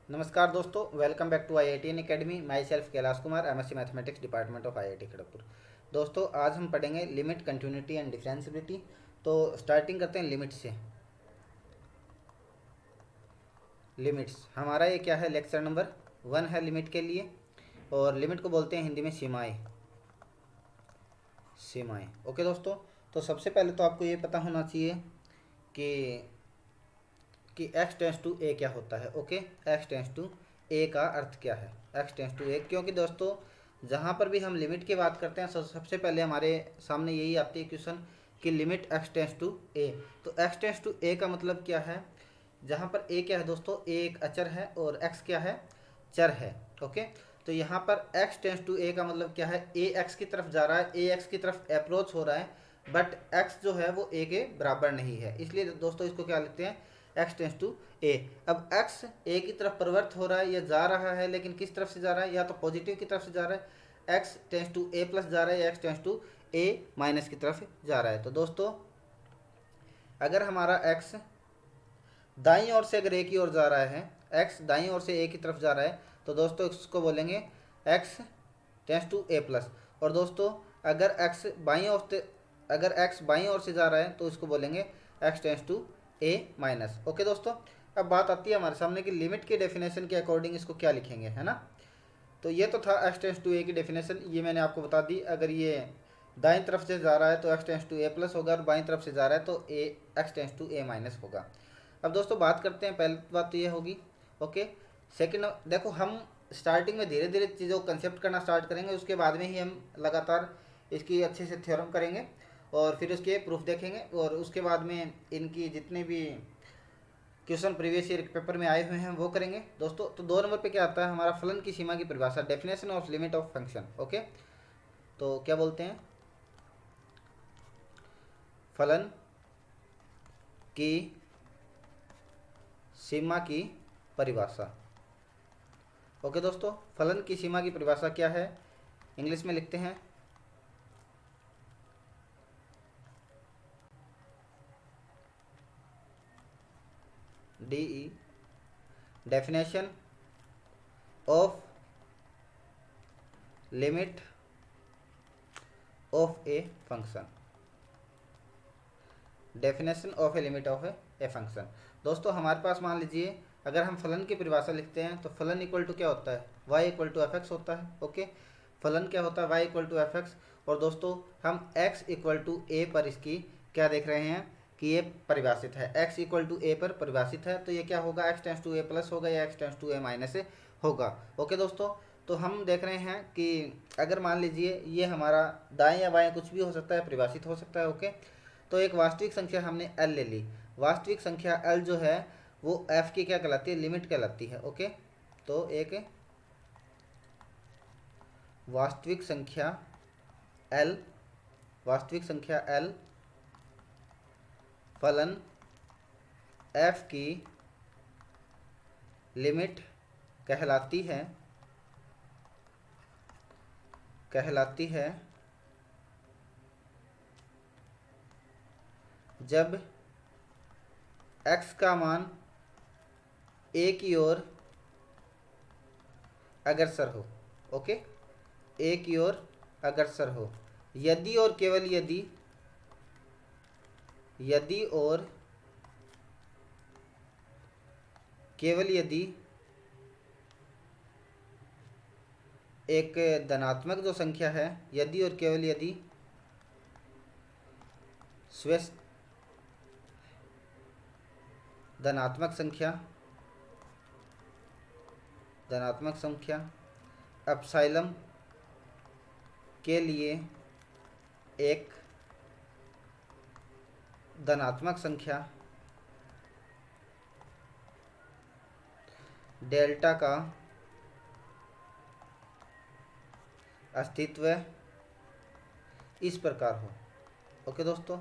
नमस्कार दोस्तों, welcome back to IIT academy. Myself Kailash Kumar, MSc mathematics, department of IIT Kharagpur. दोस्तों, आज हम पढ़ेंगे लिमिट, कंटिन्यूटी एंड डिफरेंशियबिलिटी। तो स्टार्टिंग करते हैं लिमिट से। लिमिट्स हमारा ये क्या है, लेक्चर नंबर 1 है लिमिट के लिए। और लिमिट को बोलते हैं हिंदी में सीमाएँ। सीमाएँ, ओके दोस्तों। तो सबसे पहले तो आपको ये पता होना चाहिए कि x टेंस टू ए क्या होता है। ओके, x टेंस टू ए का अर्थ क्या है, x टेंस टू ए। क्योंकि दोस्तों, जहाँ पर भी हम लिमिट की बात करते हैं सबसे पहले हमारे सामने यही आती है क्वेश्चन कि लिमिट x टेंस टू ए। तो x टेंस टू ए का मतलब क्या है, जहाँ पर a क्या है दोस्तों, a एक अचर है और x क्या है, चर है। ओके, तो यहाँ पर x टेंस टू ए का मतलब क्या है, a x की तरफ जा रहा है, a x की तरफ अप्रोच हो रहा है, बट x जो है वो a के बराबर नहीं है। इसलिए दोस्तों इसको क्या लिखते हैं, x टेंस टू ए। अब x a की तरफ प्रवृत्त हो रहा है या जा रहा है, लेकिन किस तरफ से जा रहा है, या तो पॉजिटिव की तरफ से जा रहा है, x tends to a plus जा रहा है, या x tends to a minus की तरफ जा रहा है। तो दोस्तों, अगर हमारा x दाईं ओर से अगर ए की ओर जा रहा है, x दाईं ओर से ए की तरफ जा रहा है, तो दोस्तों इसको बोलेंगे x tends to a plus. और दोस्तों, अगर x बाईं ओर से अगर x बाईं ओर से जा रहा है तो इसको बोलेंगे x tends to a minus. Okay दोस्तों, अब बात आती है हमारे सामने कि लिमिट के डेफिनेशन के अकॉर्डिंग इसको क्या लिखेंगे, है ना। तो ये तो था x टेंस टू ए की डेफिनेशन, ये मैंने आपको बता दी। अगर ये दाईं तरफ से जा रहा है तो x tends to a plus होगा, और बाईं तरफ से जा रहा है तो x tends to a minus होगा। अब दोस्तों बात करते हैं, पहली बात तो ये होगी। ओके, सेकंड देखो, हम स्टार्टिंग में धीरे धीरे चीज़ों को कंसेप्ट करना स्टार्ट करेंगे, उसके बाद में ही हम लगातार इसकी अच्छे से थ्योरम करेंगे और फिर उसके प्रूफ देखेंगे, और उसके बाद में इनकी जितने भी क्वेश्चन प्रीवियस ईयर पेपर में आए हुए हैं वो करेंगे दोस्तों। तो 2 नंबर पे क्या आता है, हमारा फलन की सीमा की परिभाषा, definition of limit of function. Okay, तो क्या बोलते हैं, फलन की सीमा की परिभाषा। ओके दोस्तों, फलन की सीमा की परिभाषा क्या है, इंग्लिश में लिखते हैं DE, definition of limit of a function. Definition of a limit of a function. दोस्तों, हमारे पास मान लीजिए अगर हम फलन की परिभाषा लिखते हैं तो फलन इक्वल टू क्या होता है, y equal to f x होता है। ओके, फलन क्या होता है, y equal to f x. और दोस्तों, हम x इक्वल टू ए पर इसकी क्या देख रहे हैं कि ये परिभाषित है, x इक्वल टू ए पर परिभाषित है। तो ये क्या होगा, x tends to a plus होगा या x tends to a minus होगा। ओके दोस्तों, तो हम देख रहे हैं कि अगर मान लीजिए ये हमारा दाएं या बाएं कुछ भी हो सकता है, परिभाषित हो सकता है। ओके, तो एक वास्तविक संख्या हमने l ले ली। वास्तविक संख्या l जो है वो f की क्या कहलाती है, लिमिट कहलाती है। ओके, तो एक वास्तविक संख्या l, वास्तविक संख्या l फलन f की लिमिट कहलाती है, कहलाती है जब x का मान a की ओर अग्रसर हो। ओके, a की ओर अग्रसर हो, यदि और केवल यदि, यदि और केवल यदि एक धनात्मक जो संख्या है, यदि और केवल यदि स्वस्थ धनात्मक संख्या, धनात्मक संख्या एप्सिलॉन के लिए एक धनात्मक संख्या डेल्टा का अस्तित्व इस प्रकार हो। ओके दोस्तों,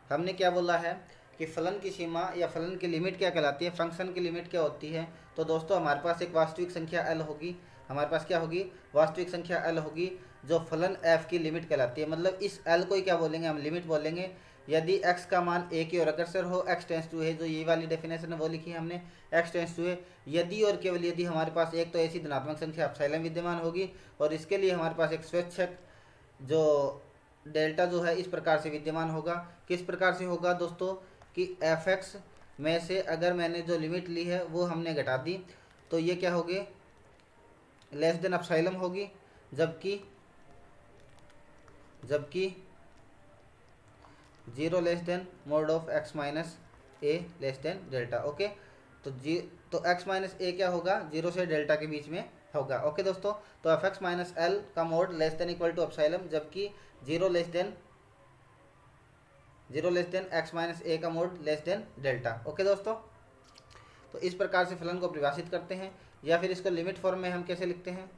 हमने क्या बोला है कि फलन की सीमा या फलन की लिमिट क्या कहलाती है, फंक्शन की लिमिट क्या होती है। तो दोस्तों, हमारे पास एक वास्तविक संख्या l होगी, हमारे पास क्या होगी, वास्तविक संख्या l होगी, जो फलन f की लिमिट कहलाती है। मतलब इस l को ही क्या बोलेंगे, हम लिमिट बोलेंगे। यदि x का मान a की ओर अग्रसर हो, x टेंस टू है, जो ये वाली डेफिनेशन है वो लिखी है हमने, x टेंस टू है। यदि और केवल यदि हमारे पास एक तो ऐसी धनात्मक संख्या एप्सिलॉन विद्यमान होगी और इसके लिए हमारे पास एक स्वैच्छक जो डेल्टा जो है इस प्रकार से विद्यमान होगा। किस प्रकार से होगा दोस्तों कि fx में से अगर मैंने जो लिमिट ली है वो हमने घटा दी तो ये क्या होगी, लेस देन एप्सिलॉन होगी, जबकि 0 less then mode of x minus a less than delta. Okay, तो x माइनस ए क्या होगा, 0 से डेल्टा के बीच में होगा। ओके दोस्तों, तो एफ एक्स माइनस एल का mod less than equal to epsilon, जबकि 0 less than x minus a का mod less than delta. Okay दोस्तों, तो इस प्रकार से फलन को परिभाषित करते हैं, या फिर इसको लिमिट फॉर्म में हम कैसे लिखते हैं,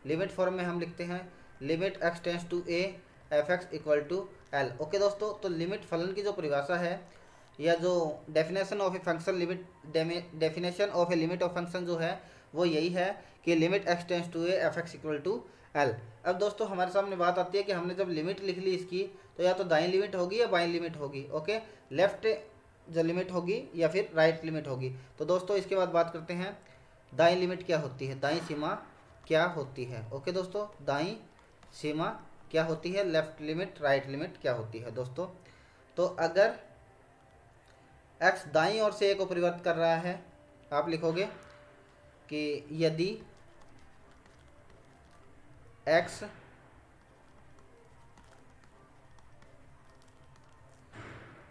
लिमिट फॉर्म में हम लिखते हैं limit x tends to a f x equal to l. Okay दोस्तों, तो लिमिट फलन की जो परिभाषा है या जो definition of a function definition of a limit of function जो है वो यही है कि limit x tends to a f x equal to l. अब दोस्तों हमारे सामने बात आती है कि हमने जब लिमिट लिख ली इसकी तो या तो दाईं लिमिट होगी या बाईं लिमिट होगी। ओके, लेफ्ट जो लिमिट होगी या फिर राइट लिमिट होगी। तो दोस्तों इसके बाद बात करते हैं दाईं लिमिट क्या होती है, दाईं सीमा क्या होती है। ओके दोस्तों, दाईं सीमा क्या होती है, लेफ्ट लिमिट राइट लिमिट क्या होती है दोस्तों। तो अगर x दाईं ओर से a को परिवर्तित कर रहा है, आप लिखोगे कि यदि x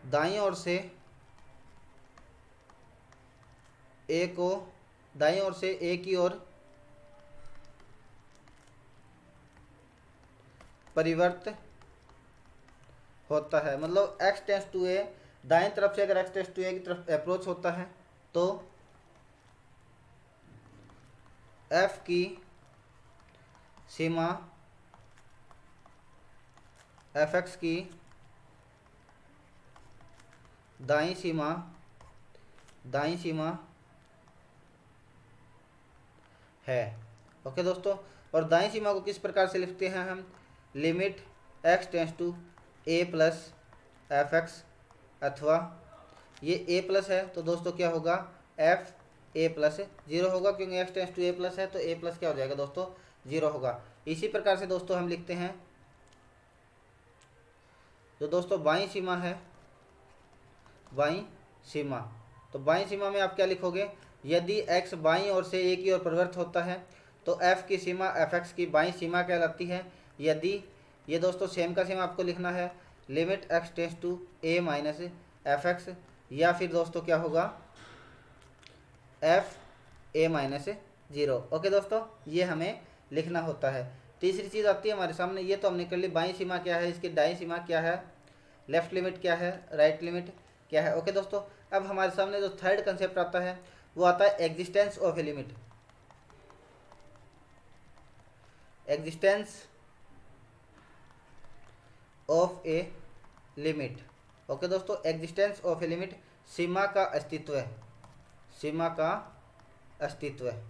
दाईं ओर से a को दाईं ओर से a की ओर परिवर्तित होता है, मतलब x टेंस टू ए, दाएं तरफ से अगर x टेंस टू ए की तरफ अप्रोच होता है तो f की सीमा एफ एक्स की दाईं सीमा है। ओके दोस्तों, और दाईं सीमा को किस प्रकार से लिखते हैं हम, limit x tends to a plus F x, अथवा ये a प्लस है तो दोस्तों क्या होगा, f a प्लस 0 होगा, क्योंकि x tends to a plus है तो a प्लस क्या हो जाएगा दोस्तों, 0 होगा। इसी प्रकार से दोस्तों हम लिखते हैं जो दोस्तों बाईं सीमा है, बाईं सीमा, तो बाईं सीमा में आप क्या लिखोगे, यदि x बाईं ओर से a की ओर परिवर्तित होता है तो f की सीमा एफ एक्स की बाईं सीमा कहलाती है। यदि ये दोस्तों सेम का सेम आपको लिखना है, limit x tends to a minus F x, या फिर दोस्तों क्या होगा f a माइनस 0। ओके दोस्तों, ये हमें लिखना होता है। तीसरी चीज़ आती है हमारे सामने, ये तो हमने कर ली बाईं सीमा क्या है, इसकी दाईं सीमा क्या है, लेफ्ट लिमिट क्या है, राइट लिमिट क्या है। ओके दोस्तों, अब हमारे सामने जो थर्ड कंसेप्ट आता है वो आता है existence of a limit, existence of a limit. Okay दोस्तों, एग्जिस्टेंस ऑफ ए लिमिट, सीमा का अस्तित्व है, सीमा का अस्तित्व है।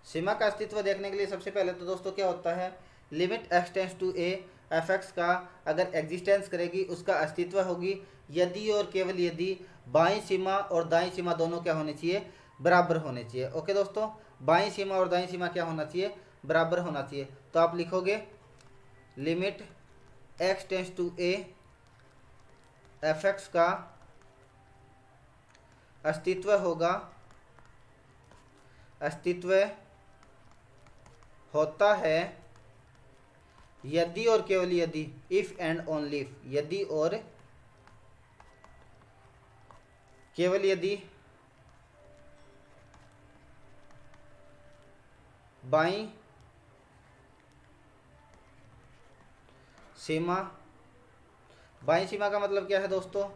सीमा का अस्तित्व देखने के लिए सबसे पहले तो दोस्तों क्या होता है, limit x tends to a f x का अगर एग्जिस्टेंस करेगी उसका अस्तित्व होगी यदि और केवल यदि बाईं सीमा और दाईं सीमा दोनों क्या होने चाहिए, बराबर होने चाहिए। ओके दोस्तों, बाईं सीमा और दाईं सीमा क्या होना चाहिए, बराबर होना चाहिए। तो आप लिखोगे limit x tends to a f x का अस्तित्व होगा, अस्तित्व होता है यदि और केवल यदि, इफ एंड ओनली इफ, यदि और केवल यदि बाईं सीमा, बाईं सीमा का मतलब क्या है दोस्तों,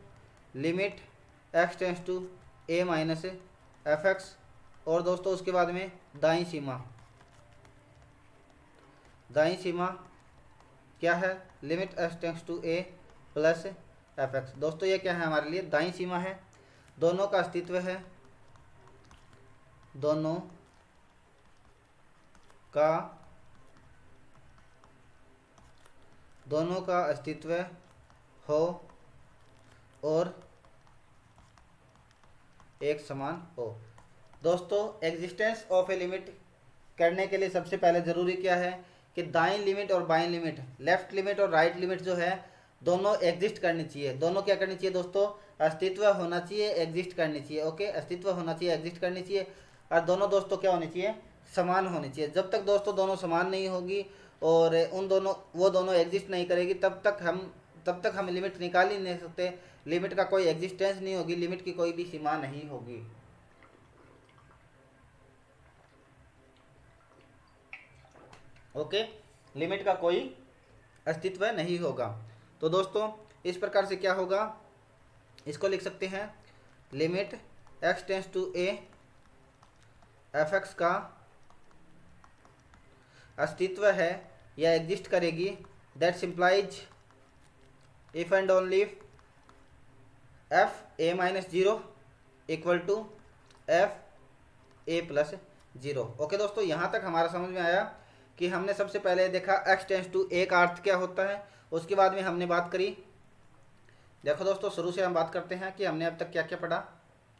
limit x tends to a minus F x, और दोस्तों उसके बाद में दाईं सीमा, दाईं सीमा क्या है, limit x tends to a plus F x. दोस्तों ये क्या है हमारे लिए, दाईं सीमा है, दोनों का अस्तित्व है, दोनों का अस्तित्व हो और एक समान हो। दोस्तों एग्जिस्टेंस ऑफ ए लिमिट करने के लिए सबसे पहले ज़रूरी क्या है कि दाईं लिमिट और बाईं लिमिट, लेफ्ट लिमिट और राइट लिमिट जो है दोनों एग्जिस्ट करनी चाहिए। दोनों क्या करनी चाहिए दोस्तों, अस्तित्व होना चाहिए, एग्जिस्ट करनी चाहिए। ओके, अस्तित्व होना चाहिए, एग्जिस्ट करनी चाहिए। और दोनों दोस्तों क्या होनी चाहिए, समान होनी चाहिए। जब तक दोस्तों दोनों समान नहीं होगी और उन दोनों वो दोनों एग्जिस्ट नहीं करेगी तब तक हम लिमिट निकाल ही नहीं सकते। लिमिट का कोई एग्जिस्टेंस नहीं होगी, लिमिट की कोई भी सीमा नहीं होगी। ओके, लिमिट का कोई अस्तित्व नहीं होगा। तो दोस्तों इस प्रकार से क्या होगा, इसको लिख सकते हैं limit x tends to a F x का अस्तित्व है या एग्जिस्ट करेगी, that implies if and only f a minus zero equal to f a plus zero. Okay दोस्तों, यहाँ तक हमारा समझ में आया कि हमने सबसे पहले देखा x टेंस टू a का अर्थ क्या होता है। उसके बाद में हमने बात करी, देखो दोस्तों शुरू से हम बात करते हैं कि हमने अब तक क्या क्या पढ़ा।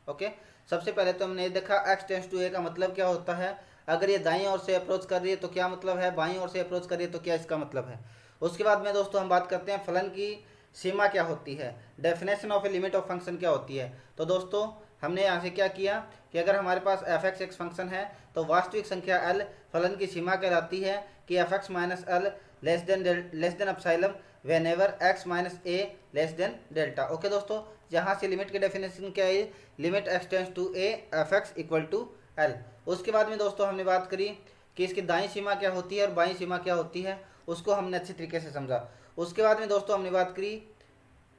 ओके, सबसे पहले तो हमने देखा x टेंस टू a का मतलब क्या होता है। अगर ये दाईं ओर से अप्रोच कर रही है तो क्या मतलब है, बाईं ओर से अप्रोच कर रही है तो क्या इसका मतलब है। उसके बाद में दोस्तों हम बात करते हैं फलन की सीमा क्या होती है, definition of a limit of function क्या होती है। तो दोस्तों हमने यहाँ से क्या किया कि अगर हमारे पास एफ एक्स एक फंक्शन है तो वास्तविक संख्या एल फलन की सीमा कहलाती है कि f x minus l less than epsilon whenever x minus a less than delta. Okay दोस्तों, यहाँ से लिमिट की डेफिनेशन क्या है, limit x tends to a f x equal to l. उसके बाद में दोस्तों हमने बात करी कि इसकी दाईं सीमा क्या होती है और बाईं सीमा क्या होती है, उसको हमने अच्छे तरीके से समझा। उसके बाद में दोस्तों हमने बात करी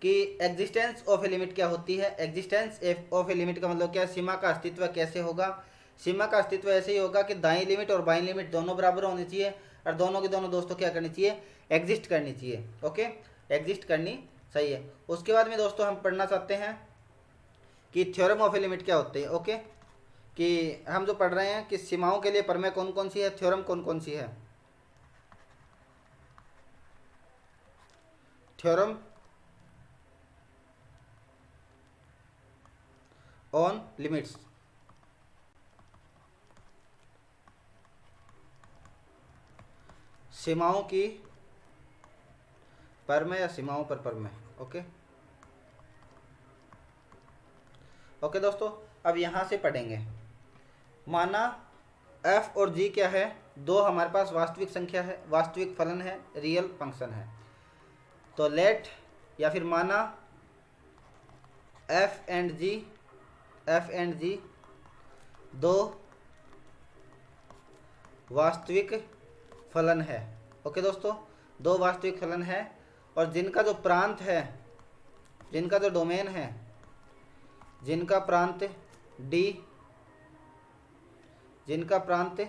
कि एग्जिस्टेंस ऑफ ए लिमिट क्या होती है। एग्जिस्टेंस ऑफ ए लिमिट का मतलब क्या है, सीमा का अस्तित्व कैसे होगा। सीमा का अस्तित्व ऐसे ही होगा कि दाईं लिमिट और बाईं लिमिट दोनों बराबर होनी चाहिए और दोनों की दोनों दोस्तों क्या करनी चाहिए, एग्जिस्ट करनी चाहिए। ओके, एग्जिस्ट करनी सही है। उसके बाद में दोस्तों हम पढ़ना चाहते हैं कि थ्योरम ऑफ ए लिमिट क्या होते हैं। ओके, कि हम जो पढ़ रहे हैं कि सीमाओं के लिए प्रमेय कौन कौन सी है, थ्योरम कौन कौन सी है। थ्योरम ऑन लिमिट्स, सीमाओं की प्रमेय या सीमाओं पर प्रमेय। ओके ओके दोस्तों, अब यहाँ से पढ़ेंगे। माना f और g क्या है, दो हमारे पास वास्तविक संख्या है, वास्तविक फलन है, रियल फंक्शन है। तो लेट या फिर माना f एंड g दो वास्तविक फलन है। ओके दोस्तों, दो वास्तविक फलन है और जिनका जो प्रांत है, जिनका जो डोमेन है, जिनका प्रांत d, जिनका प्रांत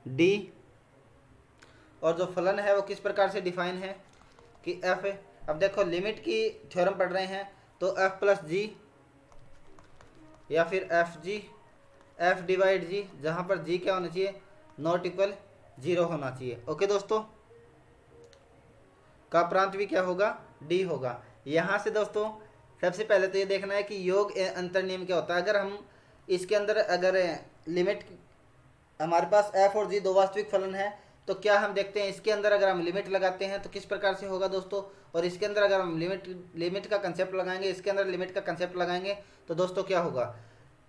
d और जो फलन है वो किस प्रकार से डिफाइन है कि f। अब देखो लिमिट की थ्योरम पढ़ रहे हैं तो f प्लस जी या फिर एफ जी, एफ डिवाइड जी, जहाँ पर जी क्या होना चाहिए, नॉट इक्वल जीरो होना चाहिए। ओके दोस्तों, का प्रांत भी क्या होगा, डी होगा। यहाँ से दोस्तों सबसे पहले तो ये देखना है कि योग अंतर नियम क्या होता है। अगर हम इसके अंदर अगर लिमिट हमारे पास एफ और जी दो वास्तविक फलन है तो क्या हम देखते हैं इसके अंदर अगर हम लिमिट लगाते हैं तो किस प्रकार से होगा दोस्तों, और इसके अंदर अगर हम लिमिट का कंसेप्ट लगाएंगे, इसके अंदर लिमिट का कंसेप्ट लगाएंगे तो दोस्तों क्या होगा।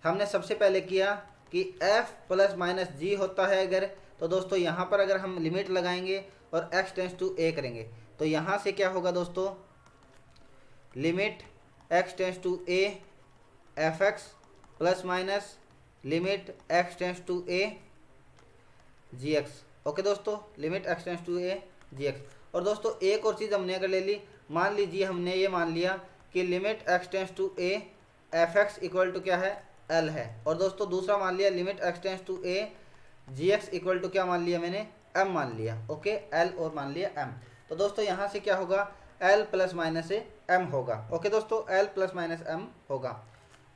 हमने सबसे पहले किया कि f प्लस माइनस जी होता है अगर, तो दोस्तों यहाँ पर अगर हम लिमिट लगाएंगे और x टेंस टू a करेंगे तो यहाँ से क्या होगा दोस्तों, limit x tends to a F X plus minus limit x tends to a ji x. Okay दोस्तों, limit x tends to a ji X. और दोस्तों एक और चीज़ हमने अगर ले ली, मान लीजिए हमने ये मान लिया कि limit x tends to a F x equal to क्या है, l है। और दोस्तों दूसरा मान लिया limit x tends to a ji x equal to क्या मान लिया मैंने, m मान लिया। ओके, l और मान लिया m। तो दोस्तों यहाँ से क्या होगा, l प्लस माइनस m होगा। ओके दोस्तों, l प्लस माइनस m होगा।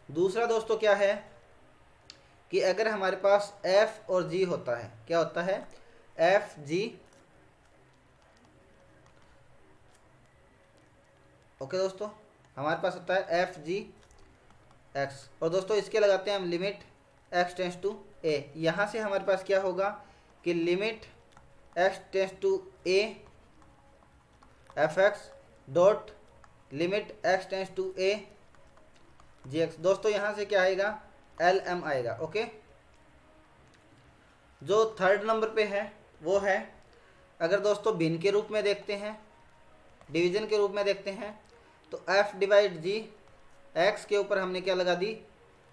दूसरा दोस्तों क्या है कि अगर हमारे पास f और g होता है, क्या होता है, f g ओके दोस्तों, हमारे पास होता है एफ जी एक्स, और दोस्तों इसके लगाते हैं हम limit x tends to a. यहाँ से हमारे पास क्या होगा कि limit x tends to a f x dot limit x tends to a g x. दोस्तों यहाँ से क्या आएगा, एल एम आएगा। ओके, जो थर्ड नंबर पे है वो है, अगर दोस्तों भिन्न के रूप में देखते हैं, डिवीजन के रूप में देखते हैं, तो एफ डिवाइड जी एक्स के ऊपर हमने क्या लगा दी,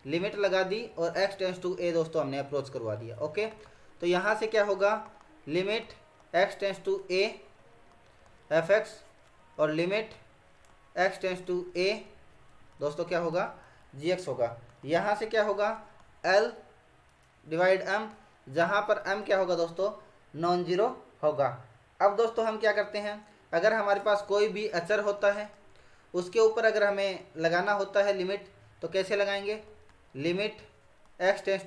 लिमिट लगा दी, और एक्स टेंस टू ए दोस्तों हमने अप्रोच करवा दिया। ओके, तो यहाँ से क्या होगा, limit x tends to a f x और limit x tends to a दोस्तों क्या होगा, जी एक्स होगा। यहाँ से क्या होगा, एल डिवाइड एम, जहाँ पर एम क्या होगा दोस्तों, नॉन जीरो होगा। अब दोस्तों हम क्या करते हैं, अगर हमारे पास कोई भी अचर होता है उसके ऊपर अगर हमें लगाना होता है लिमिट, तो कैसे लगाएंगे, limit x tends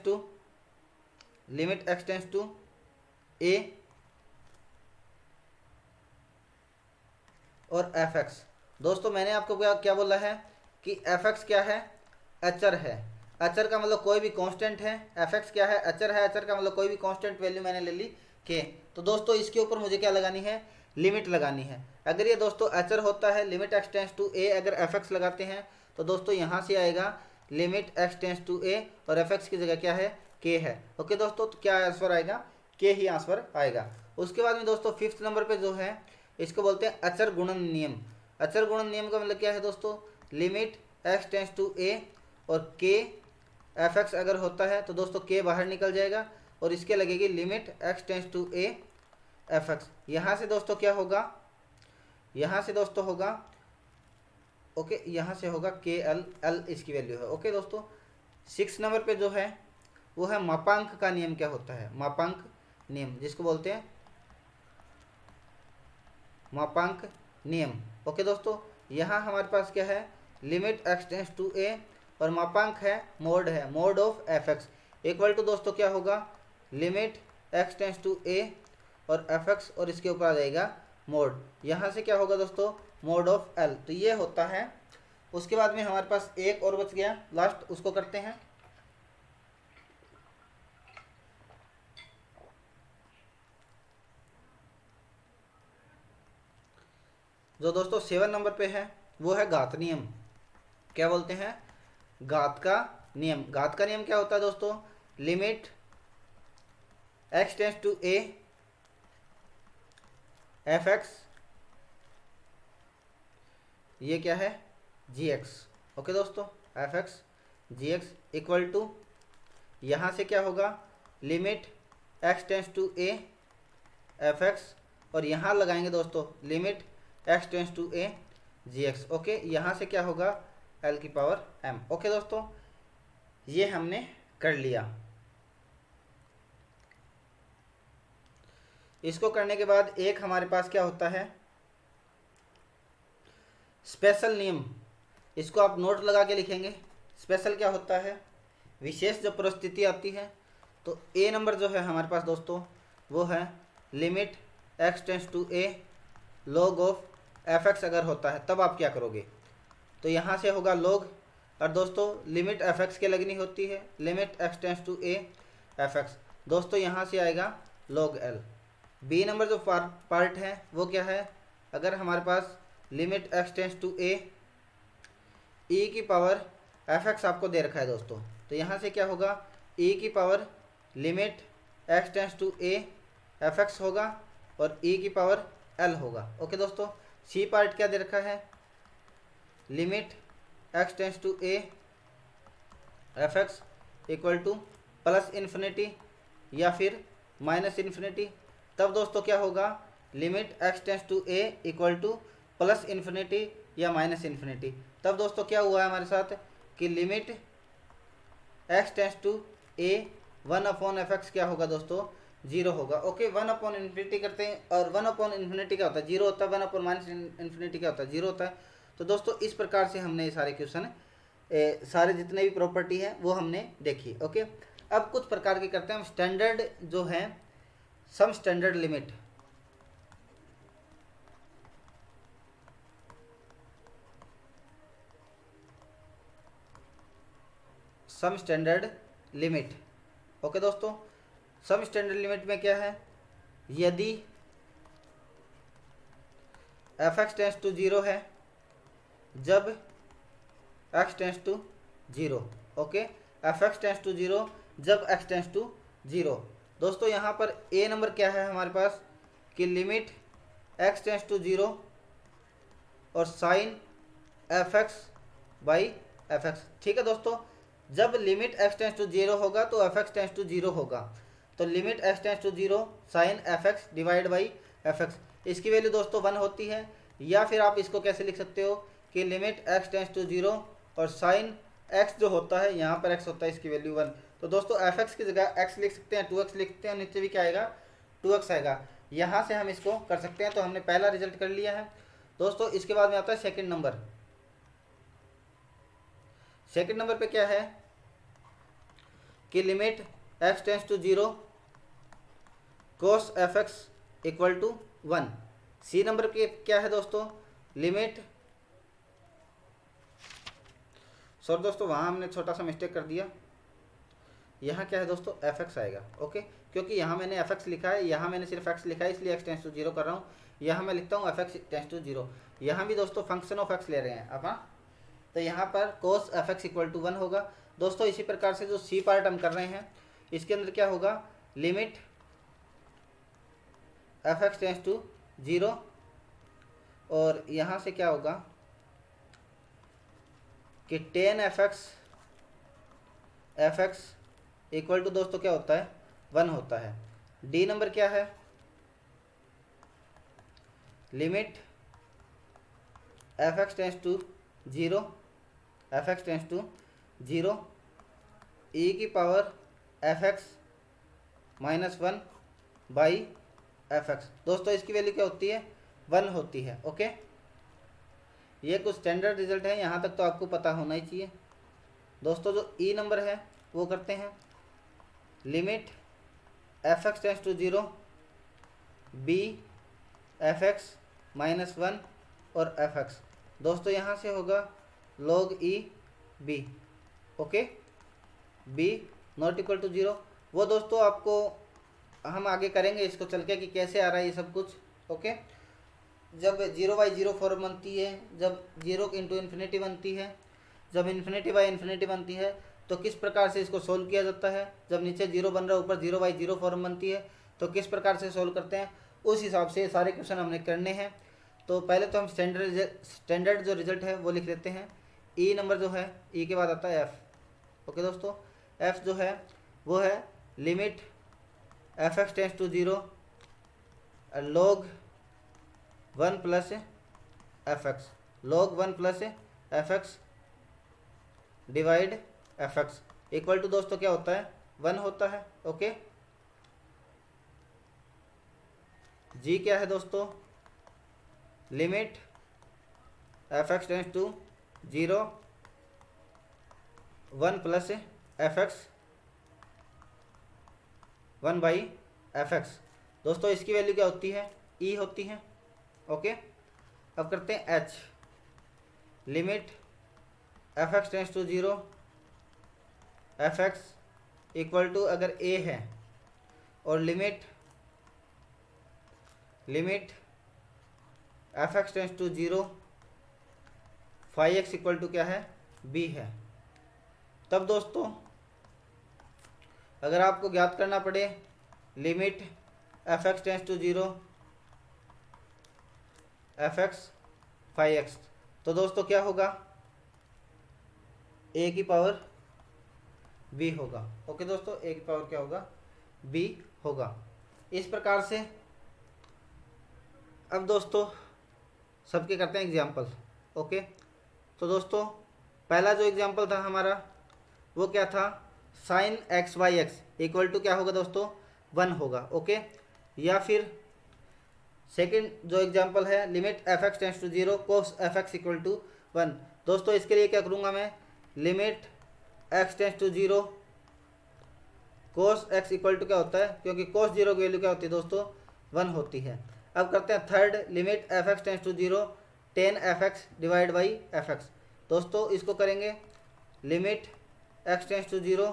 to a और एफ एक्स। दोस्तों मैंने आपको क्या बोला है कि एफ एक्स क्या है, अचर है। अचर का मतलब कोई भी कांस्टेंट है, एफ एक्स क्या है, अचर है। अचर का मतलब कोई भी कांस्टेंट वैल्यू मैंने ले ली के। तो दोस्तों इसके ऊपर मुझे क्या लगानी है, लिमिट लगानी है। अगर ये दोस्तों अचर होता है, लिमिट एक्स टेंस टू ए, अगर एफ एक्स लगाते हैं तो दोस्तों यहाँ से आएगा limit x tends to a, और एफ एक्स की जगह क्या है, के है। ओके दोस्तों, तो क्या आंसर आएगा, के ही आंसर आएगा। उसके बाद में दोस्तों फिफ्थ नंबर पे जो है, इसको बोलते हैं अचर गुणन नियम। अचर गुणन नियम का मतलब क्या है दोस्तों, limit x tends to a और के एफ एक्स अगर होता है तो दोस्तों के बाहर निकल जाएगा, और इसके लगेगी limit x tends to a f x. यहाँ से दोस्तों क्या होगा, यहाँ से दोस्तों होगा, ओके, यहाँ से होगा के एल, एल इसकी वैल्यू है। ओके दोस्तों, सिक्स नंबर पे जो है वो है मापांक का नियम। क्या होता है, मापांक नियम, जिसको बोलते हैं मापांक नियम। ओके दोस्तों, यहाँ हमारे पास क्या है, limit x tends to a और मापांक है, mod of f x, equal to दोस्तों क्या होगा, limit x tends to a और एफ एक्स, और इसके ऊपर आ जाएगा मोड। यहाँ से क्या होगा दोस्तों, मोड ऑफ एल। तो ये होता है। उसके बाद में हमारे पास एक और बच गया लास्ट, उसको करते हैं। जो दोस्तों 7 नंबर पे है वो है घात नियम। क्या बोलते हैं, घात का नियम। घात का नियम क्या होता है दोस्तों, limit x tends to a f x, ये क्या है, जी एक्स। ओके दोस्तों, f x g x equal to, यहाँ से क्या होगा, limit x tends to a f x, और यहाँ लगाएंगे दोस्तों limit x tends to a g x. Okay, यहाँ से क्या होगा, एल की पावर एम। ओके दोस्तों, ये हमने कर लिया। इसको करने के बाद एक हमारे पास क्या होता है, स्पेशल नियम। इसको आप नोट लगा के लिखेंगे। स्पेशल क्या होता है, विशेष जो परिस्थिति आती है। तो ए नंबर जो है हमारे पास दोस्तों वो है limit x tends to a log of f x अगर होता है तब आप क्या करोगे, तो यहाँ से होगा लॉग, और दोस्तों लिमिट एफ एक्स के लगनी होती है, limit x tends to a f x, दोस्तों यहाँ से आएगा लॉग एल। बी नंबर जो पार्ट है वो क्या है, अगर हमारे पास limit x tends to a e की पावर एफ एक्स आपको दे रखा है दोस्तों, तो यहाँ से क्या होगा, ई की power limit x tends to a f x होगा और ई की पावर एल होगा। ओके दोस्तों, सी पार्ट क्या दे रखा है, limit x tends to a f x equal to plus infinity या फिर माइनस इन्फिनिटी। तब दोस्तों क्या होगा, limit x tends to a equal to plus infinity या माइनस इन्फिनिटी। तब दोस्तों क्या हुआ है हमारे साथ कि limit x tends to a 1/f(x) क्या होगा दोस्तों, 0 होगा। ओके, 1/∞ करते हैं, और 1/∞ क्या होता है, 0 होता है। 1/-∞ क्या होता है, 0 होता है। तो दोस्तों इस प्रकार से हमने ये सारे क्वेश्चन सारे जितने भी प्रॉपर्टी है वो हमने देखी। ओके, अब कुछ प्रकार के करते हैं हम। स्टैंडर्ड जो है, some standard limit. Some standard limit. Okay दोस्तों, सम स्टैंडर्ड लिमिट में क्या है, यदि f x tends to zero है जब x tends to zero. Okay, f x tends to zero जब एक्स टेंस टू जीरो। दोस्तों यहाँ पर ए नंबर क्या है हमारे पास कि limit x tends to zero और sine F X by F X. ठीक है दोस्तों, जब limit x tends to zero होगा तो F x tends to zero होगा, तो limit x tends to zero sine F x divide by F X, इसकी वैल्यू दोस्तों 1 होती है। या फिर आप इसको कैसे लिख सकते हो कि limit x tends to zero और साइन एक्स जो होता है, यहाँ पर एक्स होता है, इसकी वैल्यू 1। तो दोस्तों एफ एक्स की जगह एक्स लिख सकते हैं, 2x लिख सकते हैं, नीचे भी क्या आएगा 2x आएगा। यहाँ से हम इसको कर सकते हैं। तो हमने पहला रिजल्ट कर लिया है दोस्तों। इसके बाद में आता है सेकंड नंबर। सेकंड नंबर पे क्या है कि limit x tends to zero cos f x equal to 1। C number पे क्या है दोस्तों, लिमिट, सॉरी दोस्तों वहाँ हमने छोटा सा मिस्टेक कर दिया, यहाँ क्या है दोस्तों एफ एक्स आएगा। ओके, क्योंकि यहाँ मैंने एफ एक्स लिखा है, यहाँ मैंने सिर्फ एक्स लिखा है, इसलिए एक्स टेंस टू जीरो कर रहा हूँ। यहाँ मैं लिखता हूँ f x tends to zero. यहाँ भी दोस्तों फंक्शन ऑफ एक्स ले रहे हैं आप, तो यहाँ पर कोस एफ एक्स इक्वल टू 1 होगा। दोस्तों इसी प्रकार से जो सी पार्ट हम कर रहे हैं, इसके अंदर क्या होगा, limit F x tends to zero, और यहाँ से क्या होगा कि tan f x equal to दोस्तों क्या होता है 1 होता है। डी नंबर क्या है, limit F x tends to zero, F x tends to zero E की power F x minus 1 by F x. दोस्तों इसकी वैल्यू क्या होती है 1 होती है। ओके, ये कुछ स्टैंडर्ड रिजल्ट है, यहाँ तक तो आपको पता होना ही चाहिए। दोस्तों जो ई नंबर है वो करते हैं, limit F x tends to zero b f x minus 1 और एफ एक्स। दोस्तों यहाँ से होगा log e b. Okay, b not equal to zero. वो दोस्तों आपको हम आगे करेंगे इसको चल के कि कैसे आ रहा है ये सब कुछ। ओके, जब 0/0 फॉर्म बनती है, जब 0 इंटू इन्फिनिटी बनती है, जब इन्फिनिटी बाई इन्फिनिटी बनती है, तो किस प्रकार से इसको सोल्व किया जाता है। जब नीचे 0 बन रहा है, ऊपर 0/0 फॉर्म बनती है, तो किस प्रकार से सोल्व करते हैं, उस हिसाब से सारे क्वेश्चन हमने करने हैं। तो पहले तो हम स्टैंडर्ड जो रिजल्ट है वो लिख लेते हैं। ई नंबर जो है, ई के बाद आता है एफ। ओके दोस्तों, एफ जो है वो है limit F x tends to zero log 1 plus F x, log 1 plus F x divide f x equal to दोस्तों क्या होता है 1 होता है। ओके, जी क्या है दोस्तों, limit F x tends to zero 1 plus F X 1 by F x. दोस्तों इसकी वैल्यू क्या होती है ई होती है। ओके, अब करते हैं h, limit F x tends to zero F x equal to अगर ए है, और limit F x tends to zero 5x equal to क्या है बी है। तब दोस्तों अगर आपको ज्ञात करना पड़े limit F x tends to zero F x 5x, तो दोस्तों क्या होगा ए की पावर बी होगा। ओके दोस्तों, ए की पावर क्या होगा बी होगा। इस प्रकार से अब दोस्तों सबके करते हैं एग्जाम्पल। ओके, तो दोस्तों पहला जो एग्जाम्पल था हमारा वो क्या था, sine x by x equal to क्या होगा दोस्तों 1 होगा। ओके, या फिर सेकंड जो एग्जांपल है limit F x tends to zero cos f x equal to 1। दोस्तों इसके लिए क्या करूँगा मैं, limit x tends to zero cos x equal to क्या होता है, क्योंकि कोस जीरो की वैल्यू क्या होती है दोस्तों 1 होती है। अब करते हैं third, limit F x tends to zero tan f x divide by F x. दोस्तों इसको करेंगे limit x tends to zero,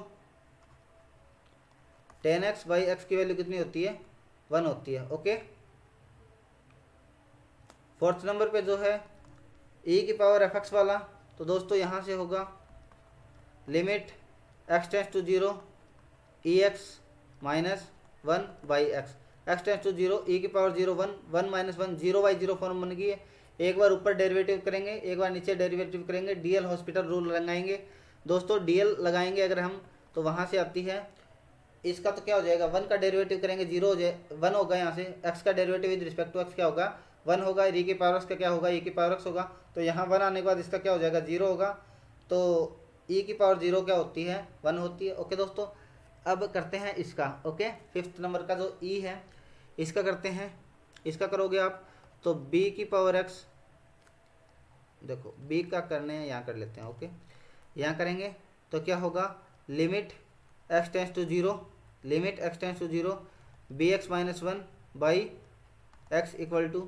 10x by x की वैल्यू कितनी होती है, 1 होती है। ओके, फोर्थ नंबर पे जो है e की पावर एफ एक्स वाला, तो दोस्तों यहाँ से होगा limit x tends to zero E X minus 1 by X, X tends to zero E की पावर जीरो 1, 1 माइनस 1, 0/0 फॉर्म बन गई है। एक बार ऊपर डेरिवेटिव करेंगे, एक बार नीचे डेरिवेटिव करेंगे, डीएल हॉस्पिटल रूल लगाएंगे दोस्तों। डीएल लगाएंगे अगर हम, तो वहाँ से आती है इसका, तो क्या हो जाएगा, 1 का डेरिवेटिव करेंगे 0 हो जाए, 1 होगा यहाँ से, x का derivative with respect to x क्या होगा, 1 होगा, e की पावर x का क्या होगा, e की पावर x होगा, तो यहाँ 1 आने के बाद इसका क्या हो जाएगा, 0 होगा, तो e की पावर 0 क्या होती है, 1 होती है। ओके दोस्तों, अब करते हैं इसका। ओके, फिफ्थ नंबर का जो e है इसका करते हैं, इसका करोगे आप तो b की पावर x, देखो b का करने हैं, यहाँ कर लेते हैं। ओके, यहाँ करेंगे तो क्या होगा, limit x tends to zero, limit x tends to zero b x minus 1 by x equal to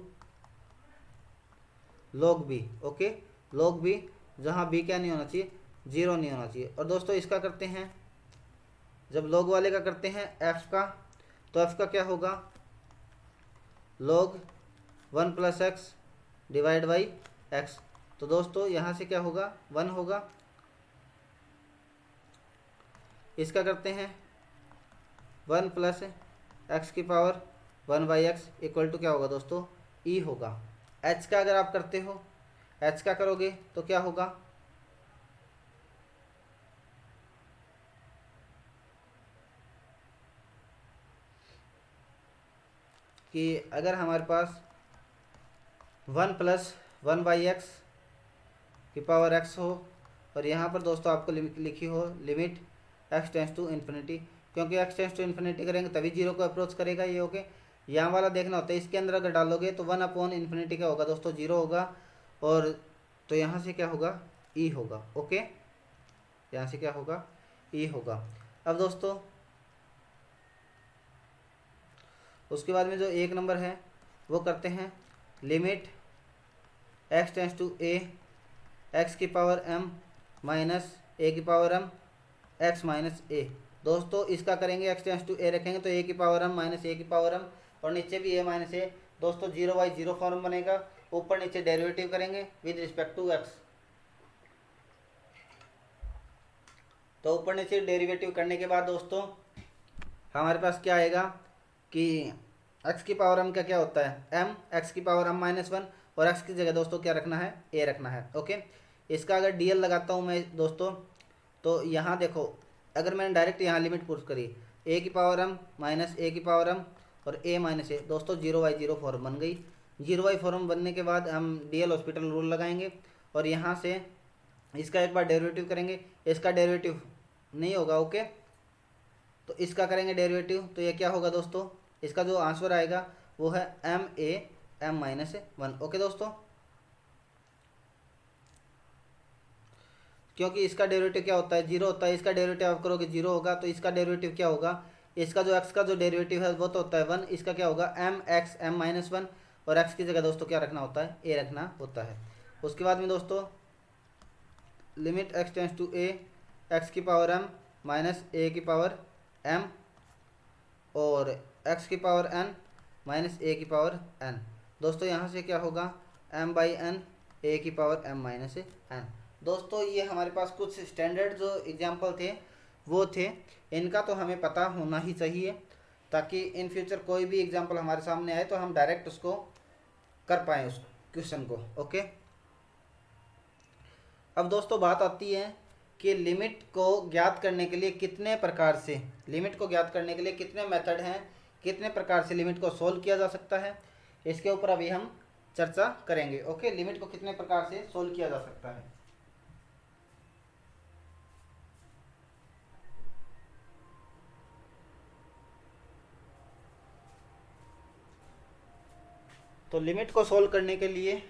log b. Okay, log b, जहाँ बी क्या नहीं होना चाहिए, 0 नहीं होना चाहिए। और दोस्तों इसका करते हैं, जब लॉग वाले का करते हैं एफ का, तो एफ का क्या होगा, log 1 plus x divide by x, तो दोस्तों यहाँ से क्या होगा, 1 होगा। इसका करते हैं 1 प्लस एक्स की power 1 by x equal to क्या होगा दोस्तों, ई होगा। एच का अगर आप करते हो, एच का करोगे तो क्या होगा, कि अगर हमारे पास 1 प्लस 1 बाई एक्स की पावर एक्स हो, और यहाँ पर दोस्तों आपको लिखी हो limit x tends to infinity, क्योंकि एक्स टेंस टू इन्फिनिटी करेंगे तभी 0 को अप्रोच करेगा ये। ओके, यहाँ वाला देखना होता है, इसके अंदर अगर डालोगे तो 1 अपॉन इन्फिनिटी क्या होगा दोस्तों, 0 होगा, और तो यहाँ से क्या होगा, ई होगा। ओके, यहाँ से क्या होगा, ई होगा। अब दोस्तों उसके बाद में जो एक नंबर है वो करते हैं, limit x tends to a x की पावर m माइनस ए की power m x minus a. दोस्तों इसका करेंगे एक्स टेंस टू ए रखेंगे तो ए की पावर m माइनस ए की पावर m, और नीचे भी ए माइनस ए, दोस्तों 0/0 फॉर्म बनेगा। ऊपर नीचे डेरिवेटिव करेंगे विद रिस्पेक्ट टू एक्स, तो ऊपर नीचे डेरिवेटिव करने के बाद दोस्तों हमारे पास क्या आएगा कि x की पावर m का क्या होता है, m, x की पावर m माइनस 1, और x की जगह दोस्तों क्या रखना है, a रखना है। ओके, इसका अगर dl लगाता हूँ मैं दोस्तों, तो यहाँ देखो अगर मैंने डायरेक्ट यहाँ लिमिट पुट करी, a की पावर m माइनस a की पावर m और a माइनस a, दोस्तों 0/0 फॉर्म बन गई। 0 फॉर्म बनने के बाद हम डीएल हॉस्पिटल रूल लगाएंगे, और यहाँ से इसका एक बार डेरिवेटिव करेंगे, इसका डेरिवेटिव नहीं होगा। ओके, तो इसका करेंगे डेरिवेटिव, तो ये क्या होगा दोस्तों, इसका जो आंसर आएगा वो है m a m minus 1। Okay दोस्तों, क्योंकि इसका डेरिवेटिव क्या होता है, 0 होता है, इसका डेरिवेटिव आप करोगे 0 होगा, तो इसका डेरिवेटिव क्या होगा, इसका जो x का जो डेरिवेटिव है वो तो होता है 1, इसका क्या होगा एम एक्स एम माइनस 1, और x की जगह दोस्तों क्या रखना होता है, a रखना होता है। उसके बाद में दोस्तों limit x tends to a x की पावर m माइनस a की पावर m और x की पावर n माइनस a की पावर n, दोस्तों यहाँ से क्या होगा m बाई n a की पावर m माइनस n। दोस्तों ये हमारे पास कुछ स्टैंडर्ड जो एग्जाम्पल थे वो थे, इनका तो हमें पता होना ही चाहिए, ताकि इन फ्यूचर कोई भी एग्जाम्पल हमारे सामने आए तो हम डायरेक्ट उसको कर पाएँ उस क्वेश्चन को। ओके, अब दोस्तों बात आती है कि लिमिट को ज्ञात करने के लिए कितने प्रकार से, लिमिट को ज्ञात करने के लिए कितने मेथड हैं, कितने प्रकार से लिमिट को सोल्व किया जा सकता है, इसके ऊपर अभी हम चर्चा करेंगे। ओके, लिमिट को कितने प्रकार से सोल्व किया जा सकता है। तो लिमिट को सोल्व करने के लिए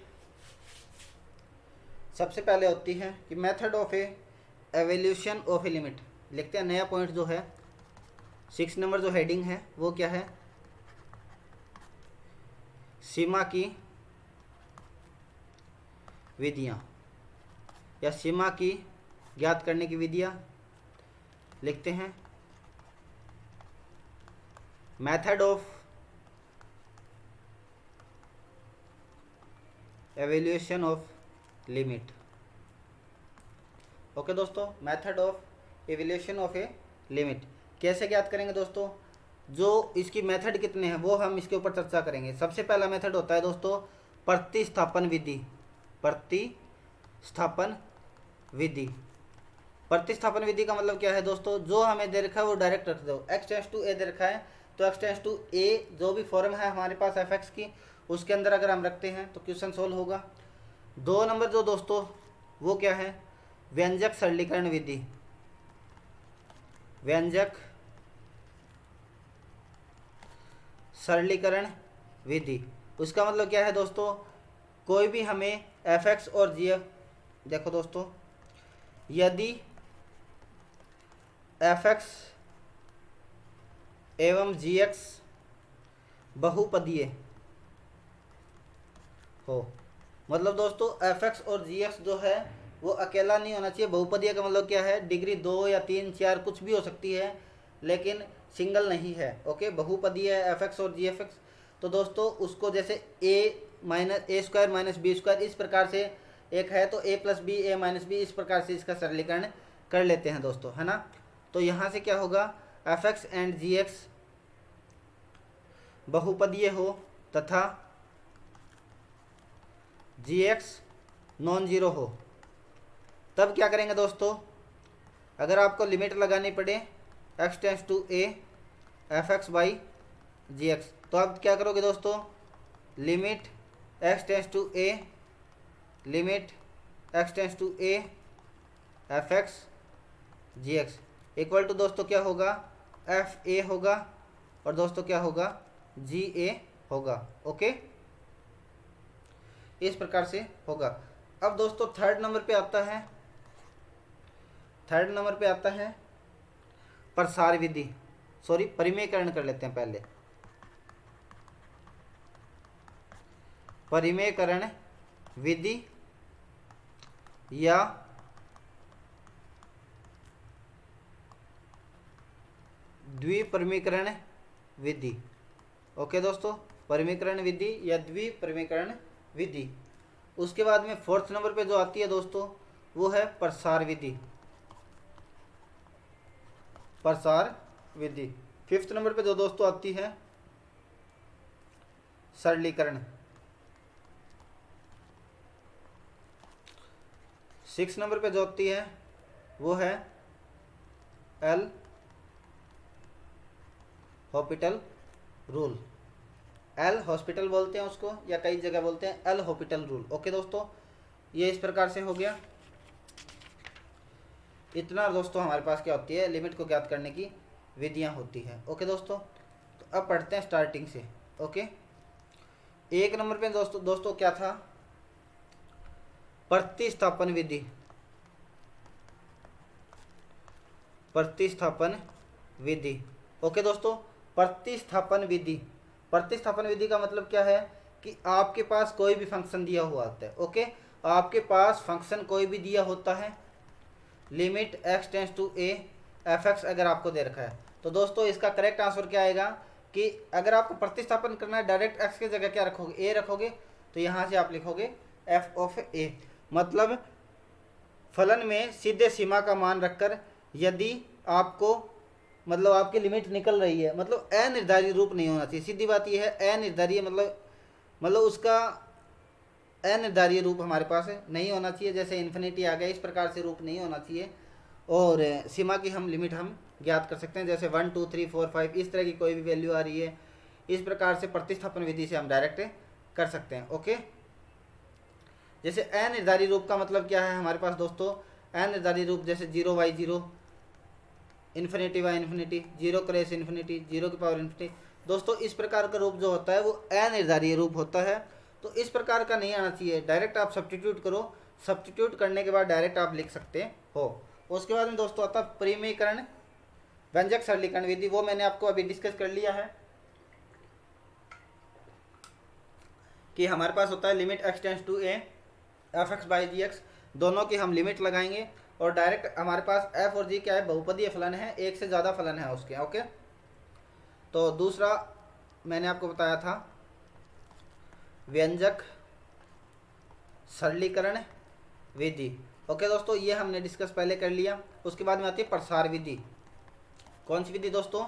सबसे पहले होती है कि method of A evolution of a limit, लिखते हैं नया पॉइंट जो है 6 नंबर जो हेडिंग है वो क्या है, सीमा की विधियाँ या सीमा की ज्ञात करने की विधियाँ लिखते हैं method of evaluation of limit. Okay दोस्तों, method of evaluation of a limit कैसे ज्ञात करेंगे दोस्तों? जो इसकी मेथड कितने हैं वो हम इसके ऊपर चर्चा करेंगे। सबसे पहला मेथड होता है दोस्तों प्रतिस्थापन विधि। प्रतिस्थापन विधि, प्रतिस्थापन विधि का मतलब क्या है दोस्तों? जो हमें दे रखा है वो डायरेक्ट रख दो। x टेंस टू ए दे रखा है तो x टेंस टू ए जो भी फॉर्म है हमारे पास fx की, उसके अंदर अगर हम रखते हैं तो क्वेश्चन सोल्व होगा। 2 नंबर जो दोस्तों वो क्या है? व्यंजक सरलीकरण विधि। व्यंजक सरलीकरण विधि, उसका मतलब क्या है दोस्तों? कोई भी हमें fx और gf, देखो दोस्तों, यदि fx एवं gx बहुपदीय हो, मतलब दोस्तों fx और gx जो है वो अकेला नहीं होना चाहिए। बहुपदीय का मतलब क्या है? डिग्री 2 या 3 4 कुछ भी हो सकती है, लेकिन सिंगल नहीं है। ओके, बहुपदीय है fx और gfx, तो दोस्तों उसको जैसे a square minus b square इस प्रकार से एक है, तो a plus b a minus b, इस प्रकार से इसका सरलीकरण कर लेते हैं दोस्तों, है ना। तो यहाँ से क्या होगा? fx एंड gx बहुपदीय हो तथा gx नॉन जीरो हो, तब क्या करेंगे दोस्तों? अगर आपको लिमिट लगानी पड़े x tends to a fx by gx, तो आप क्या करोगे दोस्तों? Limit x tends to a, limit x tends to a fx gx equal to दोस्तों क्या होगा? fa होगा और दोस्तों क्या होगा? ga होगा। ओके, इस प्रकार से होगा। अब दोस्तों थर्ड नंबर पे आता है, थर्ड नंबर पे आता है प्रसार विधि, सॉरी परिमेयकरण कर लेते हैं पहले। परिमेयकरण विधि या द्विपरिमेयकरण विधि। ओके दोस्तों, परिमेयकरण विधि या द्विपरिमेयकरण विधि। उसके बाद में फोर्थ नंबर पे जो आती है दोस्तों वो है प्रसार विधि। प्रसार विधि। फिफ्थ नंबर पे जो दोस्तों आती है सरलीकरण। सिक्स नंबर पे जो आती है वो है L hospital rule. L hospital बोलते हैं उसको, या कई जगह बोलते हैं एल हॉस्पिटल रूल। ओके दोस्तों, ये इस प्रकार से हो गया। इतना दोस्तों हमारे पास क्या होती है? लिमिट को ज्ञात करने की विधियां होती हैं। ओके दोस्तों, तो अब पढ़ते हैं स्टार्टिंग से। ओके, एक नंबर पे दोस्तों क्या था? प्रतिस्थापन विधि। प्रतिस्थापन विधि। ओके दोस्तों, प्रतिस्थापन विधि। प्रतिस्थापन विधि का मतलब क्या है? कि आपके पास कोई भी फंक्शन दिया हुआ होता है। ओके, आपके पास फंक्शन कोई भी दिया होता है, limit x tends to a fx अगर आपको दे रखा है, तो दोस्तों इसका करेक्ट आंसर क्या आएगा? कि अगर आपको प्रतिस्थापन करना है, डायरेक्ट x की जगह क्या रखोगे? a रखोगे, तो यहाँ से आप लिखोगे f ऑफ a, मतलब फलन में सीधे सीमा का मान रखकर यदि आपको, मतलब आपकी लिमिट निकल रही है, मतलब अनिर्धारित रूप नहीं होना चाहिए। सीधी बात यह है, अनिर्धारित मतलब उसका अनिर्धारित रूप हमारे पास नहीं होना चाहिए। जैसे इन्फिनिटी आ गया, इस प्रकार से रूप नहीं होना चाहिए। और सीमा की हम लिमिट हम ज्ञात कर सकते हैं, जैसे 1 2 3 4 5 इस तरह की कोई भी वैल्यू आ रही है, इस प्रकार से प्रतिस्थापन विधि से हम डायरेक्ट कर सकते हैं। ओके, जैसे अनिर्धारित रूप का मतलब क्या है हमारे पास दोस्तों? अनिर्धारित रूप जैसे 0/0, infinity by infinity, 0 cross infinity, 0 की पावर इन्फिनिटी। दोस्तों इस प्रकार का रूप जो होता है वो अनिर्धारित रूप होता है, तो इस प्रकार का नहीं आना चाहिए। डायरेक्ट आप सब्स्टिट्यूट करो, सब्स्टिट्यूट करने के बाद डायरेक्ट आप लिख सकते हो। उसके बाद में दोस्तों आता है परिमेयकरण व्यंजक सरलीकरण विधि। वो मैंने आपको अभी डिस्कस कर लिया है कि हमारे पास होता है limit x tends to a fx by gx, दोनों की हम लिमिट लगाएंगे और डायरेक्ट हमारे पास एफ और जी क्या है, बहुपदीय फलन है, एक से ज़्यादा फलन है उसके। ओके, तो दूसरा मैंने आपको बताया था व्यंजक सरलीकरण विधि। ओके दोस्तों, ये हमने डिस्कस पहले कर लिया। उसके बाद में आती है प्रसार विधि। कौन सी विधि दोस्तों?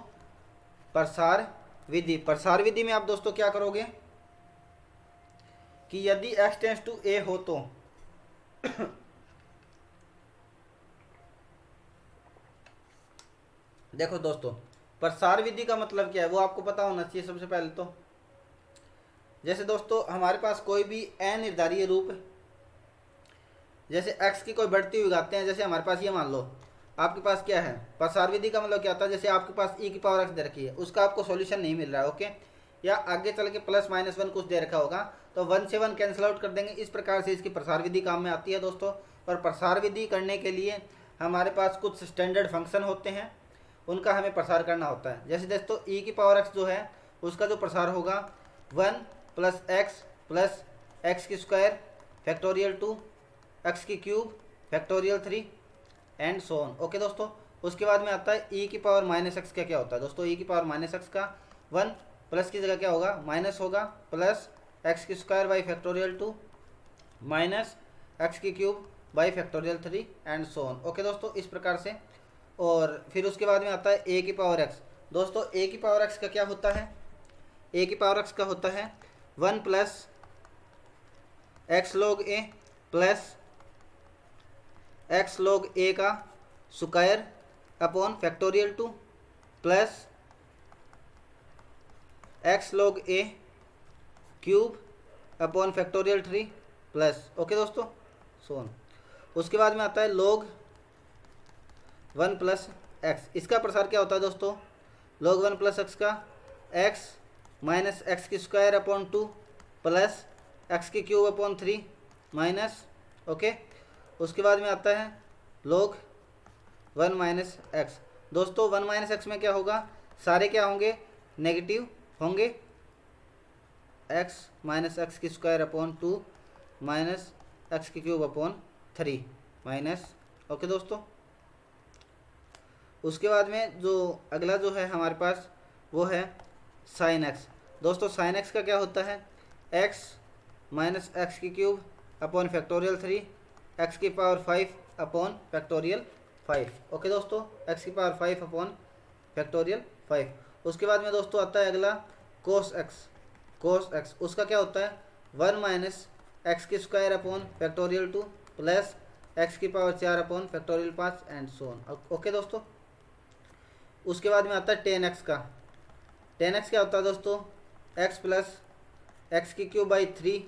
प्रसार विधि। प्रसार विधि में आप दोस्तों क्या करोगे कि यदि x टेंस टू a हो तो देखो दोस्तों, प्रसार विधि का मतलब क्या है वो आपको पता होना चाहिए सबसे पहले तो। जैसे दोस्तों हमारे पास कोई भी अनिर्धारीय रूप, जैसे x की कोई बढ़ती हुई घातें हैं, जैसे हमारे पास ये मान लो आपके पास क्या है, प्रसार विधि का मतलब क्या होता है, जैसे आपके पास e की पावर x दे रखी है, उसका आपको सॉल्यूशन नहीं मिल रहा है। ओके, या आगे चल के प्लस माइनस 1 कुछ दे रखा होगा, तो 1 से 1 कैंसिल आउट कर देंगे। इस प्रकार से इसकी प्रसार विधि काम में आती है दोस्तों। और प्रसार विधि करने के लिए हमारे पास कुछ स्टैंडर्ड फंक्शन होते हैं, उनका हमें प्रसार करना होता है। जैसे दोस्तों e की पावर x जो है उसका जो प्रसार होगा 1 प्लस एक्स की स्क्वायर फैक्टोरियल 2 एक्स की cube factorial 3 and so on. Okay दोस्तों, उसके बाद में आता है e की पावर माइनस एक्स का क्या होता है दोस्तों, e की पावर माइनस एक्स का 1 प्लस की जगह क्या होगा, माइनस होगा, प्लस एक्स की square by factorial 2 minus x की cube by factorial 3 and so on. Okay दोस्तों, इस प्रकार से। और फिर उसके बाद में आता है a की पावर x। दोस्तों a की पावर x का क्या होता है, a की पावर x का होता है 1 plus x log a plus x log a का square upon factorial 2 plus x log a cube upon factorial 3 plus. Okay दोस्तों, सोन। उसके बाद में आता है लॉग 1 प्लस एक्स। इसका प्रसार क्या होता है दोस्तों, log 1 प्लस एक्स का x माइनस एक्स की स्क्वायर अपॉन 2 प्लस एक्स की क्यूब अपॉन 3 माइनस। ओके, उसके बाद में आता है log 1 माइनस एक्स। दोस्तों 1 माइनस एक्स में क्या होगा, सारे क्या होंगे, नेगेटिव होंगे, x माइनस एक्स की स्क्वायर अपॉन 2 माइनस एक्स की क्यूब अपॉन 3 माइनस। ओके दोस्तों, उसके बाद में जो अगला जो है हमारे पास वो है साइन एक्स। दोस्तों साइन एक्स का क्या होता है, x माइनस एक्स की क्यूब अपॉन फैक्टोरियल 3 एक्स की पावर 5 अपॉन फैक्टोरियल 5। ओके दोस्तों, x की पावर 5 अपॉन फैक्टोरियल 5। उसके बाद में दोस्तों आता है अगला कोस एक्स। कोस एक्स उसका क्या होता है 1 माइनस एक्स की square upon factorial 2 plus x की power 4 upon factorial 5 and so on. Okay दोस्तों, उसके बाद में आता है टेन एक्स का। टेन एक्स क्या होता है दोस्तों, एक्स प्लस एक्स की क्यूब बाई 3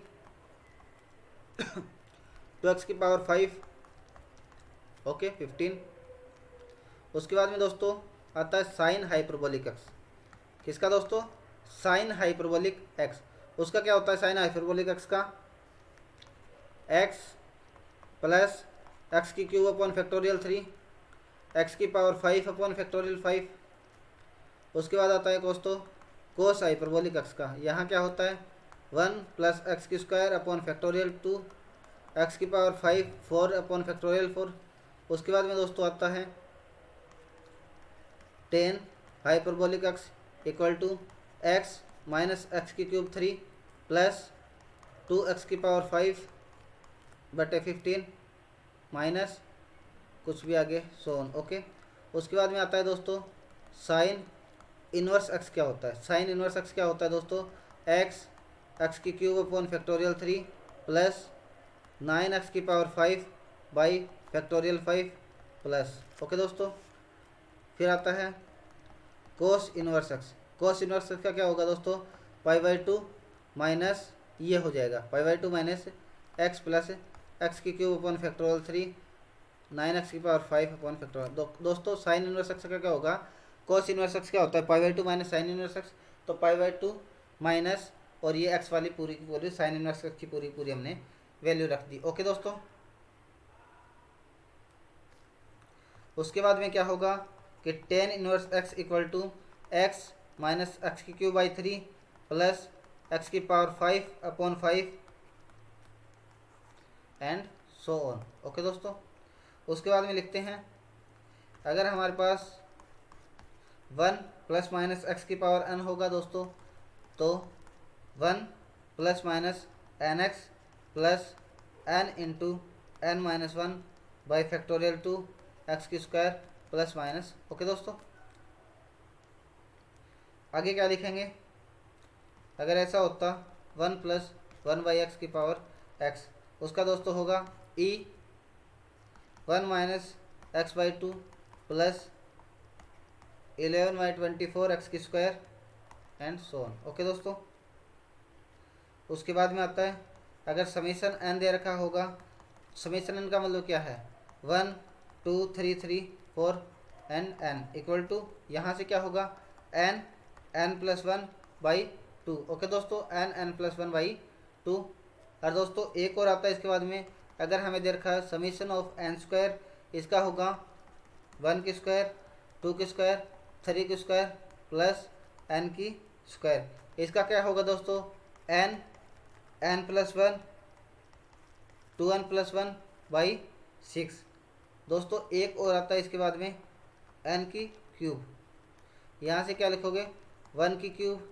तो एक्स की पावर 5 ओके 15। उसके बाद में दोस्तों आता है साइन हाइपरबोलिक एक्स। किसका दोस्तों, साइन हाइपरबोलिक एक्स। उसका क्या होता है साइन हाइपरबोलिक एक्स का, एक्स प्लस एक्स की क्यूब अपॉन फैक्टोरियल 3 एक्स की पावर 5 अपॉन फैक्टोरियल 5। उसके बाद आता है दोस्तों कोस हाइपरबोलिक एक्स का। यहाँ क्या होता है 1 प्लस एक्स की स्क्वायर अपॉन फैक्टोरियल 2 एक्स की पावर 5 4 अपॉन फैक्टोरियल 4। उसके बाद में दोस्तों आता है tan hyperbolic x equal to x minus x की क्यूब 3 प्लस 2 एक्स की पावर 5 बटे 15 माइनस कुछ भी आगे सो ऑन। ओके, उसके बाद में आता है दोस्तों साइन इनवर्स एक्स। क्या होता है साइन इनवर्स एक्स, क्या होता है दोस्तों, एक्स एक्स की cube upon factorial 3 plus 9 X की power 5 by factorial 5 plus. Okay दोस्तों, फिर आता है cos inverse X. Cos inverse X का क्या होगा दोस्तों, पाई बाई 2 माइनस ये हो जाएगा pi by 2 minus x plus x की क्यूब अपॉन फैक्टोरियल 3 9 एक्स की पावर 5 अपॉन फैक्टोरियल। दोस्तों साइन इनवर्स एक्स का क्या होगा, कोस इनवर्स एक्स क्या होता है pi by 2 minus sine inverse x, तो पाई बाई 2 माइनस और ये एक्स वाली पूरी की पूरी साइन इनवर्स एक्स की पूरी पूरी हमने वैल्यू रख दी। ओके दोस्तों, उसके बाद में क्या होगा कि tan inverse x equal to x minus x की क्यूब बाई 3 प्लस एक्स की power 5 upon 5 and so on. Okay दोस्तों, उसके बाद में लिखते हैं अगर हमारे पास 1 प्लस माइनस एक्स की पावर n होगा दोस्तों, तो 1 plus minus n x plus n into n minus one by factorial 2 x की स्क्वायर प्लस माइनस। ओके दोस्तों, आगे क्या लिखेंगे, अगर ऐसा होता 1 प्लस 1 बाई एक्स की पावर एक्स, उसका दोस्तों होगा E 1 minus X by 2 plus 11 by 24 X की square and so on. Okay दोस्तों, उसके बाद में आता है अगर समीशन एन दे रखा होगा, समीशन एन का मतलब क्या है 1 2 3 3 4 एंड एन इक्वल टू यहाँ से क्या होगा N N plus one by two. Okay दोस्तों, N N plus one by two. और दोस्तों एक और आता है इसके बाद में, अगर हमें दे रखा है समीशन ऑफ एन स्क्वायर, इसका होगा 1 की स्क्वायर 2 की स्क्वायर 3 की स्क्वायर प्लस एन की स्क्वायर। इसका क्या होगा दोस्तों N N plus one 2n plus one by 6। दोस्तों एक और आता है इसके बाद में n की क्यूब, यहाँ से क्या लिखोगे 1 की क्यूब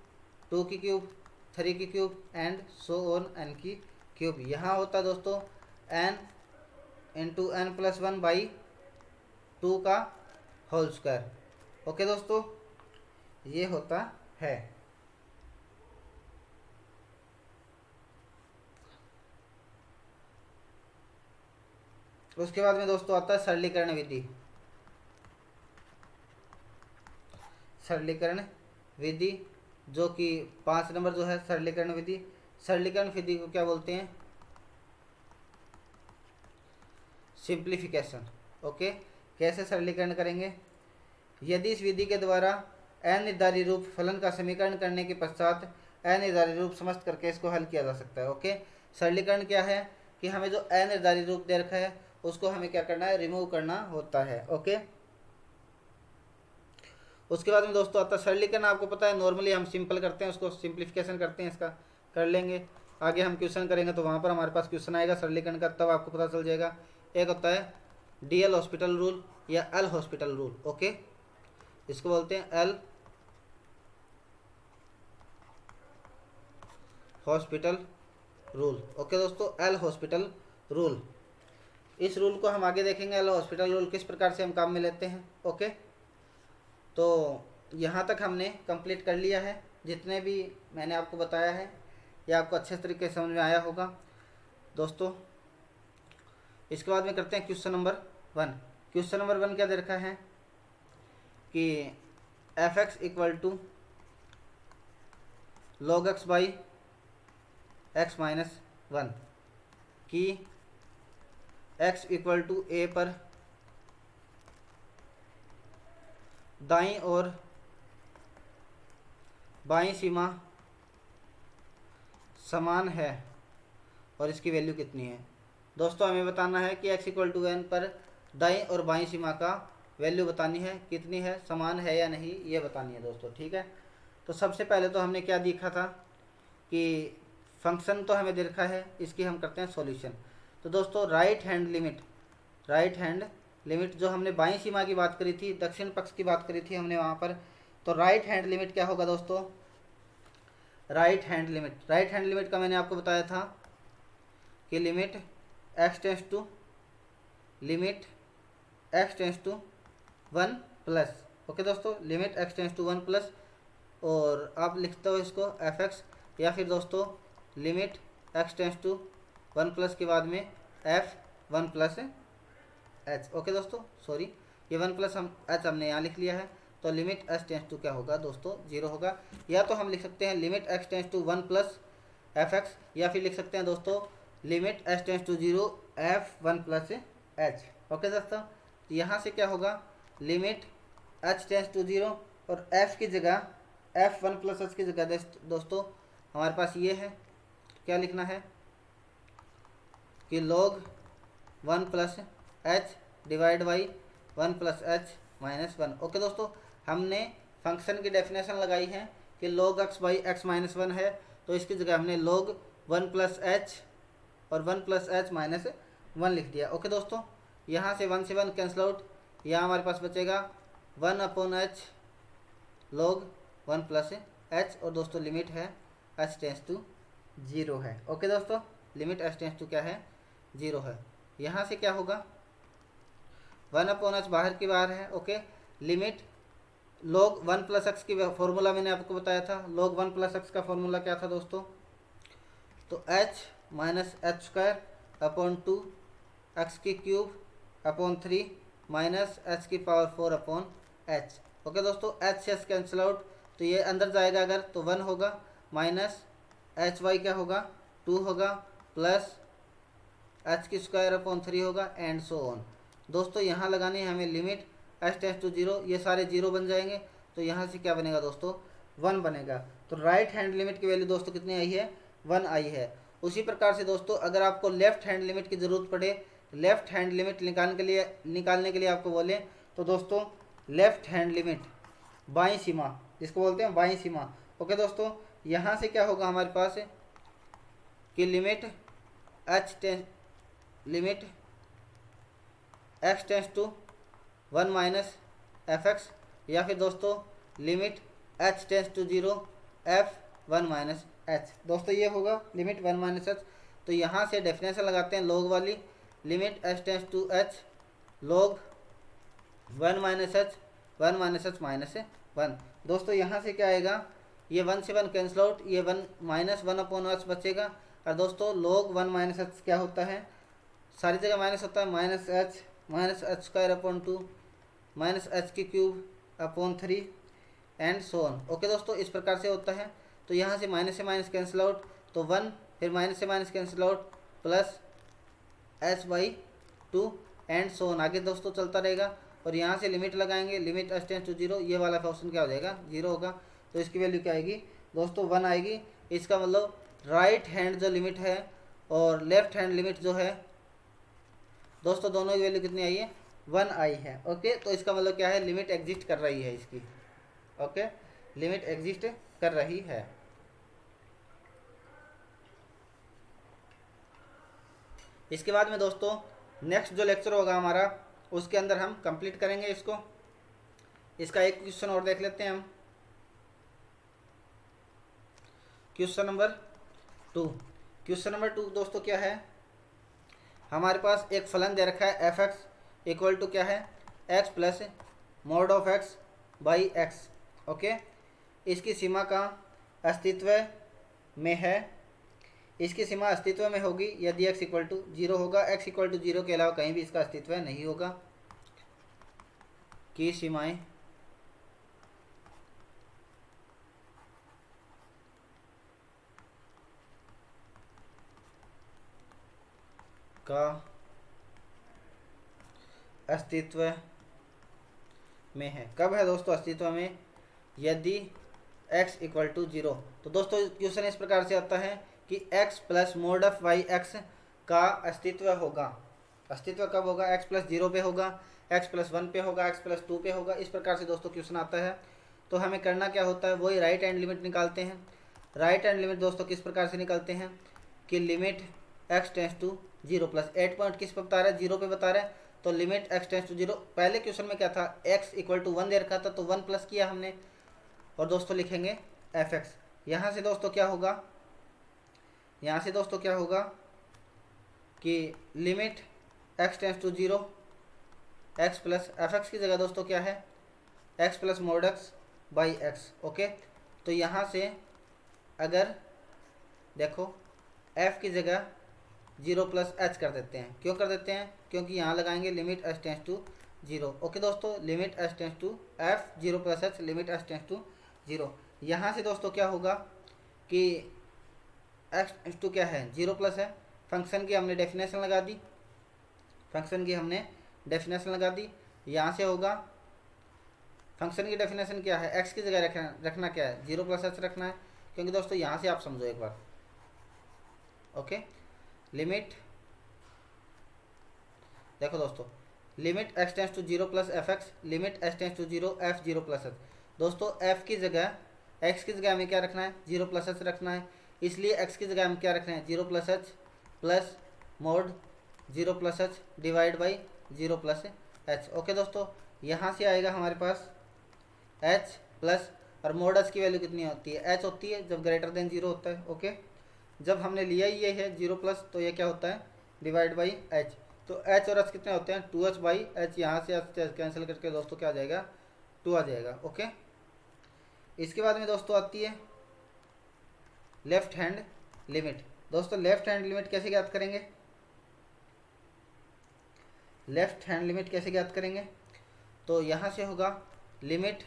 2 की क्यूब 3 की cube and so on n की क्यूब। यहाँ होता है दोस्तों n into n plus one by 2 का होल स्क्वायर। ओके दोस्तों, ये होता है। उसके बाद में दोस्तों आता है सरलीकरण विधि। सरलीकरण विधि जो कि 5 नंबर जो है सरलीकरण विधि। सरलीकरण विधि को क्या बोलते हैं, सिंप्लीफिकेशन। ओके, कैसे सरलीकरण करेंगे, यदि इस विधि के द्वारा अनिर्धारित रूप फलन का समीकरण करने के पश्चात अनिर्धारित रूप समस्त करके इसको हल किया जा सकता है। ओके, सरलीकरण क्या है कि हमें जो अनिर्धारित रूप दे रखा है उसको हमें क्या करना है, रिमूव करना होता है। ओके, उसके बाद में दोस्तों आता है सरलीकरण। आपको पता है नॉर्मली हम सिंपल करते हैं, उसको सिंप्लीफिकेशन करते हैं, इसका कर लेंगे। आगे हम क्वेश्चन करेंगे तो वहाँ पर हमारे पास क्वेश्चन आएगा सरलीकरण का, तब आपको पता चल जाएगा। एक होता है डीएल हॉस्पिटल रूल या एल हॉस्पिटल रूल। ओके, इसको बोलते हैं एल हॉस्पिटल रूल। ओके दोस्तों, एल हॉस्पिटल रूल, इस रूल को हम आगे देखेंगे। एल हॉस्पिटल रूल किस प्रकार से हम काम में लेते हैं। ओके, तो यहाँ तक हमने कंप्लीट कर लिया है। जितने भी मैंने आपको बताया है ये आपको अच्छे तरीके से समझ में आया होगा दोस्तों। इसके बाद में करते हैं क्वेश्चन नंबर 1। क्वेश्चन नंबर 1 क्या दे रखा है कि f x equal to log x by x minus one की एक्स इक्वल टू ए पर दाईं और बाईं सीमा समान है और इसकी वैल्यू कितनी है। दोस्तों हमें बताना है कि x इक्वल टू एन पर दाईं और बाईं सीमा का वैल्यू बतानी है, कितनी है, समान है या नहीं, ये बतानी है दोस्तों। ठीक है, तो सबसे पहले तो हमने क्या देखा था कि फंक्शन तो हमें दे रखा है, इसकी हम करते हैं सॉल्यूशन। तो दोस्तों राइट हैंड लिमिट जो हमने बाईं सीमा की बात करी थी, दक्षिण पक्ष की बात करी थी हमने वहाँ पर, तो राइट हैंड लिमिट क्या होगा दोस्तों, राइट हैंड लिमिट का मैंने आपको बताया था कि limit x tends to 1 plus. Okay दोस्तों, limit x tends to 1 plus, और आप लिखते हो इसको एफ एक्स, या फिर दोस्तों limit x tends to 1 plus के बाद में f 1 प्लस एच। ओके दोस्तों, सॉरी ये 1 प्लस एच हमने यहाँ लिख लिया है, तो लिमिट एच टेंस टू क्या होगा दोस्तों 0 होगा। या तो हम लिख सकते हैं limit x tends to 1 plus F x, या फिर लिख सकते हैं दोस्तों limit H tends to 0 f 1 plus H. Okay दोस्तों, तो यहाँ से क्या होगा लिमिट h टेंस टू 0 और f की जगह f 1 प्लस एच की जगह दोस्तों हमारे पास ये है, क्या लिखना है कि log 1 plus H divide by 1 plus H minus 1। Okay दोस्तों, हमने फंक्शन की डेफिनेशन लगाई है कि log x by x minus 1 है, तो इसकी जगह हमने log 1 प्लस एच और 1 प्लस एच माइनस 1 लिख दिया। ओके दोस्तों, यहाँ से 1 कैंसिल आउट, यहाँ हमारे पास बचेगा 1/h log 1 + h, और दोस्तों लिमिट है h टेंस टू 0 है। ओके दोस्तों, लिमिट h टेंस टू क्या है, 0 है। यहाँ से क्या होगा, 1/h बाहर की बाहर है। ओके, लिमिट log 1 + x की फॉर्मूला मैंने आपको बताया था। log 1 + x का फॉर्मूला क्या था दोस्तों, तो h - h² / 2 x³ - 3 - h⁴/h। Okay दोस्तों, h से h कैंसिल आउट, तो ये अंदर जाएगा अगर तो 1 होगा, माइनस hy क्या होगा, 2 होगा, प्लस h² / 3 होगा, एंड सो ऑन। दोस्तों यहाँ लगानी है हमें लिमिट h टेंस टू 0, ये सारे 0 बन जाएंगे, तो यहाँ से क्या बनेगा दोस्तों, 1 बनेगा। तो राइट हैंड लिमिट की वैल्यू दोस्तों कितनी आई है, 1 आई है। उसी प्रकार से दोस्तों अगर आपको लेफ्ट हैंड लिमिट की ज़रूरत पड़े, लेफ्ट हैंड लिमिट निकालने के लिए आपको बोले, तो दोस्तों लेफ्ट हैंड लिमिट बाईं सीमा, जिसको बोलते हैं बाईं सीमा। ओके दोस्तों, यहाँ से क्या होगा हमारे पास कि limit x tends to 1 - fx, या फिर दोस्तों limit h tends to 0 f1 - h। दोस्तों ये होगा लिमिट 1 - h। तो यहाँ से डेफिनेशन लगाते हैं लोग वाली, limit h tends to h log 1 - h 1 - h - 1। दोस्तों यहाँ से क्या आएगा, ये 1 से 1 कैंसिल आउट, ये 1 -1/h बचेगा। और दोस्तों log 1 - h क्या होता है, सारी जगह माइनस होता है, -h - h² - 2 - h³ and so on. Okay दोस्तों, इस प्रकार से होता है। तो यहाँ से माइनस से माइनस कैंसिल आउट, तो 1, फिर माइनस से minus cancel out, plus h/2 and so on, आगे दोस्तों चलता रहेगा। और यहाँ से लिमिट लगाएंगे, लिमिट h टेंस टू 0, ये वाला ऑप्शन क्या हो जाएगा, 0 होगा। तो इसकी वैल्यू क्या आएगी दोस्तों, 1 आएगी। इसका मतलब राइट हैंड जो लिमिट है और लेफ्ट हैंड लिमिट जो है दोस्तों, दोनों की वैल्यू कितनी आई है, 1 आई है। ओके, तो इसका मतलब क्या है, लिमिट एग्जिस्ट कर रही है इसकी। ओके, लिमिट एग्जिस्ट कर रही है। इसके बाद में दोस्तों नेक्स्ट जो लेक्चर होगा हमारा, उसके अंदर हम कंप्लीट करेंगे इसको। इसका एक क्वेश्चन और देख लेते हैं हम, क्वेश्चन नंबर 2। क्वेश्चन नंबर 2 दोस्तों क्या है, हमारे पास एक फलन दे रखा है f(x) इक्वल टू क्या है, x plus mod of x by x। Okay, इसकी सीमा का अस्तित्व में है, इसकी सीमा अस्तित्व में होगी यदि x इक्वल टू 0 होगा। x इक्वल टू 0 के अलावा कहीं भी इसका अस्तित्व नहीं होगा। की सीमाएं का अस्तित्व में है। कब है दोस्तों अस्तित्व में, यदि x इक्वल टू 0। तो दोस्तों क्वेश्चन इस प्रकार से आता है कि x plus mod of y x का अस्तित्व होगा। अस्तित्व कब होगा, x प्लस 0 पे होगा, x प्लस 1 पे होगा, x प्लस 2 पे होगा। इस प्रकार से दोस्तों क्वेश्चन आता है। तो हमें करना क्या होता है, वही राइट हैंड लिमिट निकालते हैं। राइट हैंड लिमिट दोस्तों किस प्रकार से निकालते हैं कि limit x tends to 0 plus 8 point किस पे बता रहा है, 0 पे बता रहा है। तो लिमिट x टेंस टू 0, पहले क्वेश्चन में क्या था, x इक्वल टू 1 दे रखा था, तो 1 प्लस किया हमने, और दोस्तों लिखेंगे fx। यहाँ से दोस्तों क्या होगा, यहाँ से दोस्तों क्या होगा कि limit x tends to 0 x plus fx की जगह दोस्तों क्या है, x plus mod x by x। Okay, तो यहाँ से अगर देखो f की जगह 0 प्लस h कर देते हैं। क्यों कर देते हैं, क्योंकि यहाँ लगाएंगे limit h tends to 0। Okay दोस्तों, limit h tends to f 0 plus h, limit h tends to 0। यहाँ से दोस्तों क्या होगा कि x टेंस टू क्या है, 0 प्लस है। फंक्शन की हमने डेफिनेशन लगा दी, फंक्शन की हमने डेफिनेशन लगा दी। यहाँ से होगा फंक्शन की डेफिनेशन क्या है, x की जगह रखना क्या है, 0 प्लस h रखना है। क्योंकि दोस्तों यहाँ से आप समझो एक बार। ओके, लिमिट देखो दोस्तों, limit x tends to 0 plus fx, limit h tends to 0 f 0 plus h। दोस्तों f की जगह, x की जगह हमें क्या रखना है, 0 प्लस h रखना है। इसलिए x की जगह हम क्या रख रहे हैं, 0 plus h plus mode 0 plus h divide by zero plus H. Okay दोस्तों, यहाँ से आएगा हमारे पास एच प्लस, और मोड एच की वैल्यू कितनी होती है, एच होती है जब ग्रेटर देन जीरो होता है। ओके, जब हमने लिया ही ये है जीरो प्लस, तो ये क्या होता है, डिवाइड बाई एच। तो एच और एच कितने होते हैं, टू एच बाई एच। यहाँ से एच कैंसिल करके दोस्तों क्या आ जाएगा, टू आ जाएगा। ओके, इसके बाद में दोस्तों आती है लेफ्ट हैंड लिमिट। दोस्तों लेफ्ट हैंड लिमिट कैसे ज्ञात करेंगे, लेफ्ट हैंड लिमिट कैसे ज्ञात करेंगे, तो यहाँ से होगा limit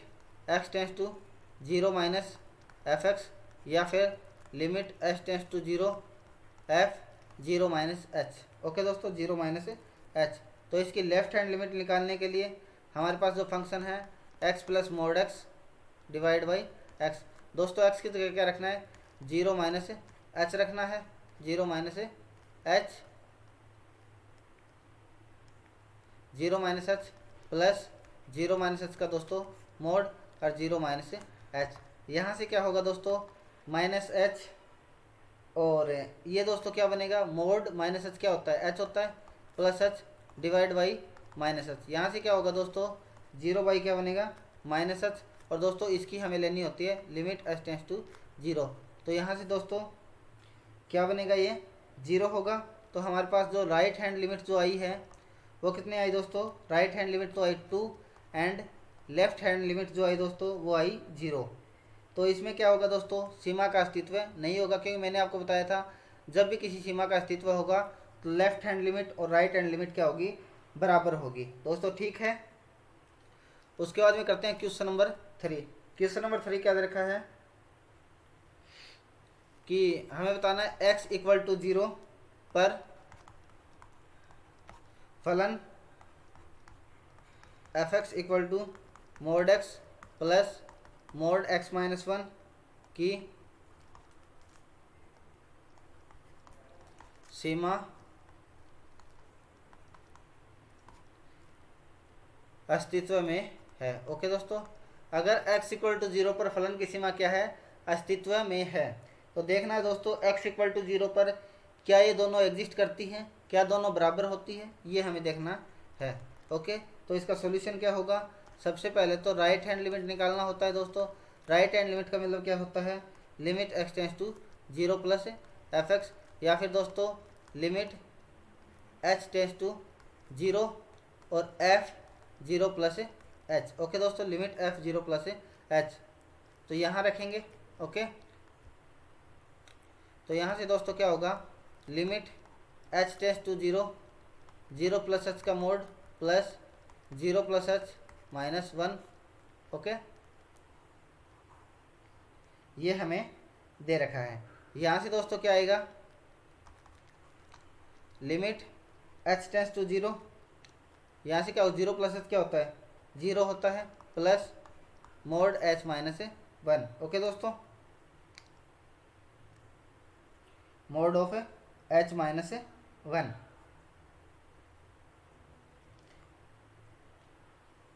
x tends to zero minus F x, या फिर limit H tends to zero f zero minus H. Okay दोस्तों, जीरो माइनस एच। तो इसकी लेफ्ट हैंड लिमिट निकालने के लिए हमारे पास जो फंक्शन है x plus mod x divide by x. दोस्तों एक्स की जगह क्या रखना है, जीरो माइनस एच रखना है, zero minus H, zero minus H plus zero minus H का दोस्तों मोड, और जीरो माइनस एच। यहाँ से क्या होगा दोस्तों, माइनस एच, और ये दोस्तों क्या बनेगा, मोड माइनस एच क्या होता है, एच होता है, plus H divide by minus H. यहाँ से क्या होगा दोस्तों, जीरो बाई क्या बनेगा, माइनस एच। और दोस्तों इसकी हमें लेनी होती है limit H tends to zero. तो यहाँ से दोस्तों क्या बनेगा, ये जीरो होगा। तो हमारे पास जो राइट हैंड लिमिट जो आई है वो कितने आई दोस्तों, राइट हैंड लिमिट तो I two, and left hand limit जो आई दोस्तों वो आई जीरो। तो इसमें क्या होगा दोस्तों, सीमा का अस्तित्व नहीं होगा, क्योंकि मैंने आपको बताया था जब भी किसी सीमा का अस्तित्व होगा तो लेफ्ट हैंड लिमिट और राइट हैंड लिमिट क्या होगी, बराबर होगी दोस्तों। ठीक है, उसके बाद में करते हैं क्वेश्चन नंबर 3। क्वेश्चन नंबर 3 क्या दे रखा है कि हमें बताना है x इक्वल टू जीरो पर फलन f x equal to mod x plus mod x minus one की सीमा अस्तित्व में है। ओके दोस्तों, अगर x इक्वल टू जीरो पर फलन की सीमा क्या है, अस्तित्व में है, तो देखना है दोस्तों x इक्वल टू जीरो पर क्या ये दोनों एग्जिस्ट करती हैं, क्या दोनों बराबर होती है, ये हमें देखना है। ओके, तो इसका सॉल्यूशन क्या होगा, सबसे पहले तो राइट हैंड लिमिट निकालना होता है दोस्तों। राइट हैंड लिमिट का मतलब क्या होता है, limit x tends to zero plus F x, या फिर दोस्तों limit H tends to zero और F zero plus H. Okay दोस्तों, limit F zero plus H, तो यहाँ रखेंगे। ओके, तो यहाँ से दोस्तों क्या होगा, limit H tends to zero, zero plus H का mod plus zero plus H minus one. Okay, ये हमें दे रखा है। यहाँ से दोस्तों क्या आएगा, limit H tends to zero, यहाँ से क्या हो, जीरो प्लस एच क्या होता है, जीरो होता है, plus mod H minus one. Okay दोस्तों, mod of H minus one.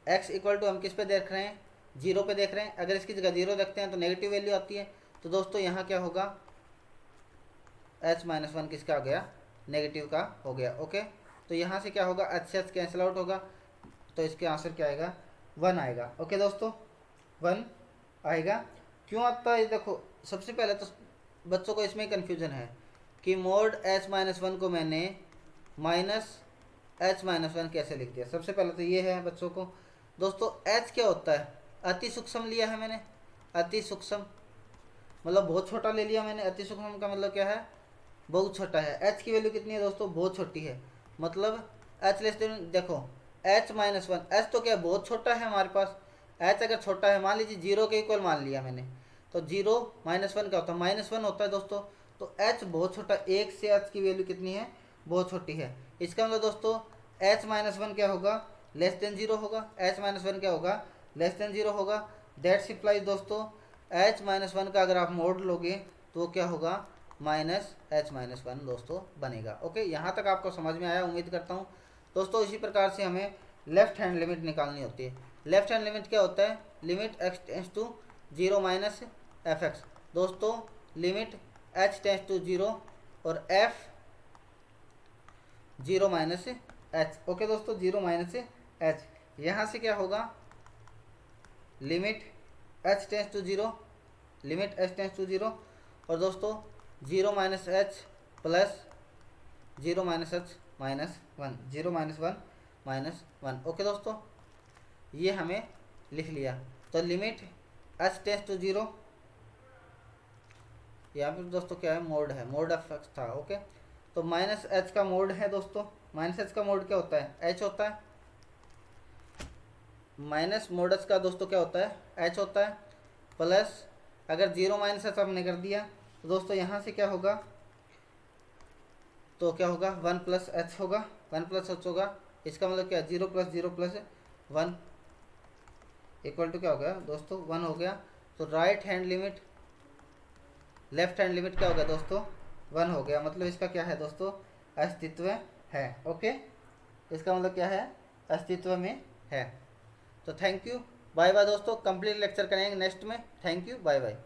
X equal to हम किस पे देख रहे हैं, जीरो पे देख रहे हैं। अगर इसकी जगह जीरो रखते हैं तो नेगेटिव वैल्यू आती है, तो दोस्तों यहाँ क्या होगा, एच माइनस वन किसका आ गया, नेगेटिव का हो गया। ओके, तो यहाँ से क्या होगा, एच से एच कैंसिल आउट होगा, तो इसके आंसर क्या आएगा, वन आएगा। ओके दोस्तों, वन आएगा। क्यों आता है, देखो सबसे पहले तो बच्चों को इसमें कन्फ्यूजन है कि मोड एच माइनस वन को मैंने माइनस एच माइनस वन कैसे लिख दिया। सबसे पहले तो ये है बच्चों को दोस्तों, एच क्या होता है, अति सूक्ष्म लिया है मैंने, अति सूक्ष्म मतलब बहुत छोटा ले लिया मैंने। अति सूक्ष्म का मतलब क्या है, बहुत छोटा है। एच की वैल्यू कितनी है दोस्तों, बहुत छोटी है, मतलब एच लेस देन, देखो एच माइनस वन, एच तो क्या बहुत छोटा है हमारे पास। एच अगर छोटा है, मान लीजिए जीरो के इक्वल मान लिया मैंने, तो जीरो माइनस वन क्या होता है, माइनस वन होता है दोस्तों। तो एच बहुत छोटा, एक से एच की वैल्यू कितनी है, बहुत छोटी है। इसका मतलब दोस्तों एच माइनस वन क्या होगा, लेस देन जीरो होगा। एच माइनस वन क्या होगा, लेस देन जीरो होगा। दैट्स इम्प्लाइज दोस्तों एच माइनस वन का अगर आप मोड लोगे तो क्या होगा, माइनस एच माइनस वन दोस्तों बनेगा। ओके, यहाँ तक आपको समझ में आया उम्मीद करता हूँ दोस्तों। इसी प्रकार से हमें लेफ्ट हैंड लिमिट निकालनी होती है। लेफ्ट हैंड लिमिट क्या होता है, limit x tends to zero minus F x. दोस्तों limit H tends to zero और F zero minus H. Okay दोस्तों, जीरो माइनस एच। यहाँ से क्या होगा, limit H tends to zero, limit H tends to zero, और दोस्तों zero minus H plus zero minus H minus one, zero minus one minus one. Okay दोस्तों, ये हमें लिख लिया। तो limit H tends to zero, यहाँ पे दोस्तों क्या है, मोड है, मोड ऑफ एक्स था। ओके, तो माइनस एच का मोड है दोस्तों, माइनस एच का मोड क्या होता है, एच होता है। माइनस मोडस का दोस्तों क्या होता है, एच होता है। प्लस अगर जीरो माइनस एच हमने कर दिया तो दोस्तों यहाँ से क्या होगा, तो क्या होगा, वन प्लस एच होगा, वन प्लस एच होगा। इसका मतलब क्या, zero plus one equal to क्या हो गया दोस्तों, वन हो गया। तो right hand limit, left hand limit क्या हो गया दोस्तों, वन हो गया। मतलब इसका क्या है दोस्तों, अस्तित्व है। ओके, इसका मतलब क्या है, अस्तित्व में है। तो थैंक यू, बाय बाय दोस्तों, कंप्लीट लेक्चर करेंगे नेक्स्ट में। थैंक यू, बाय बाय।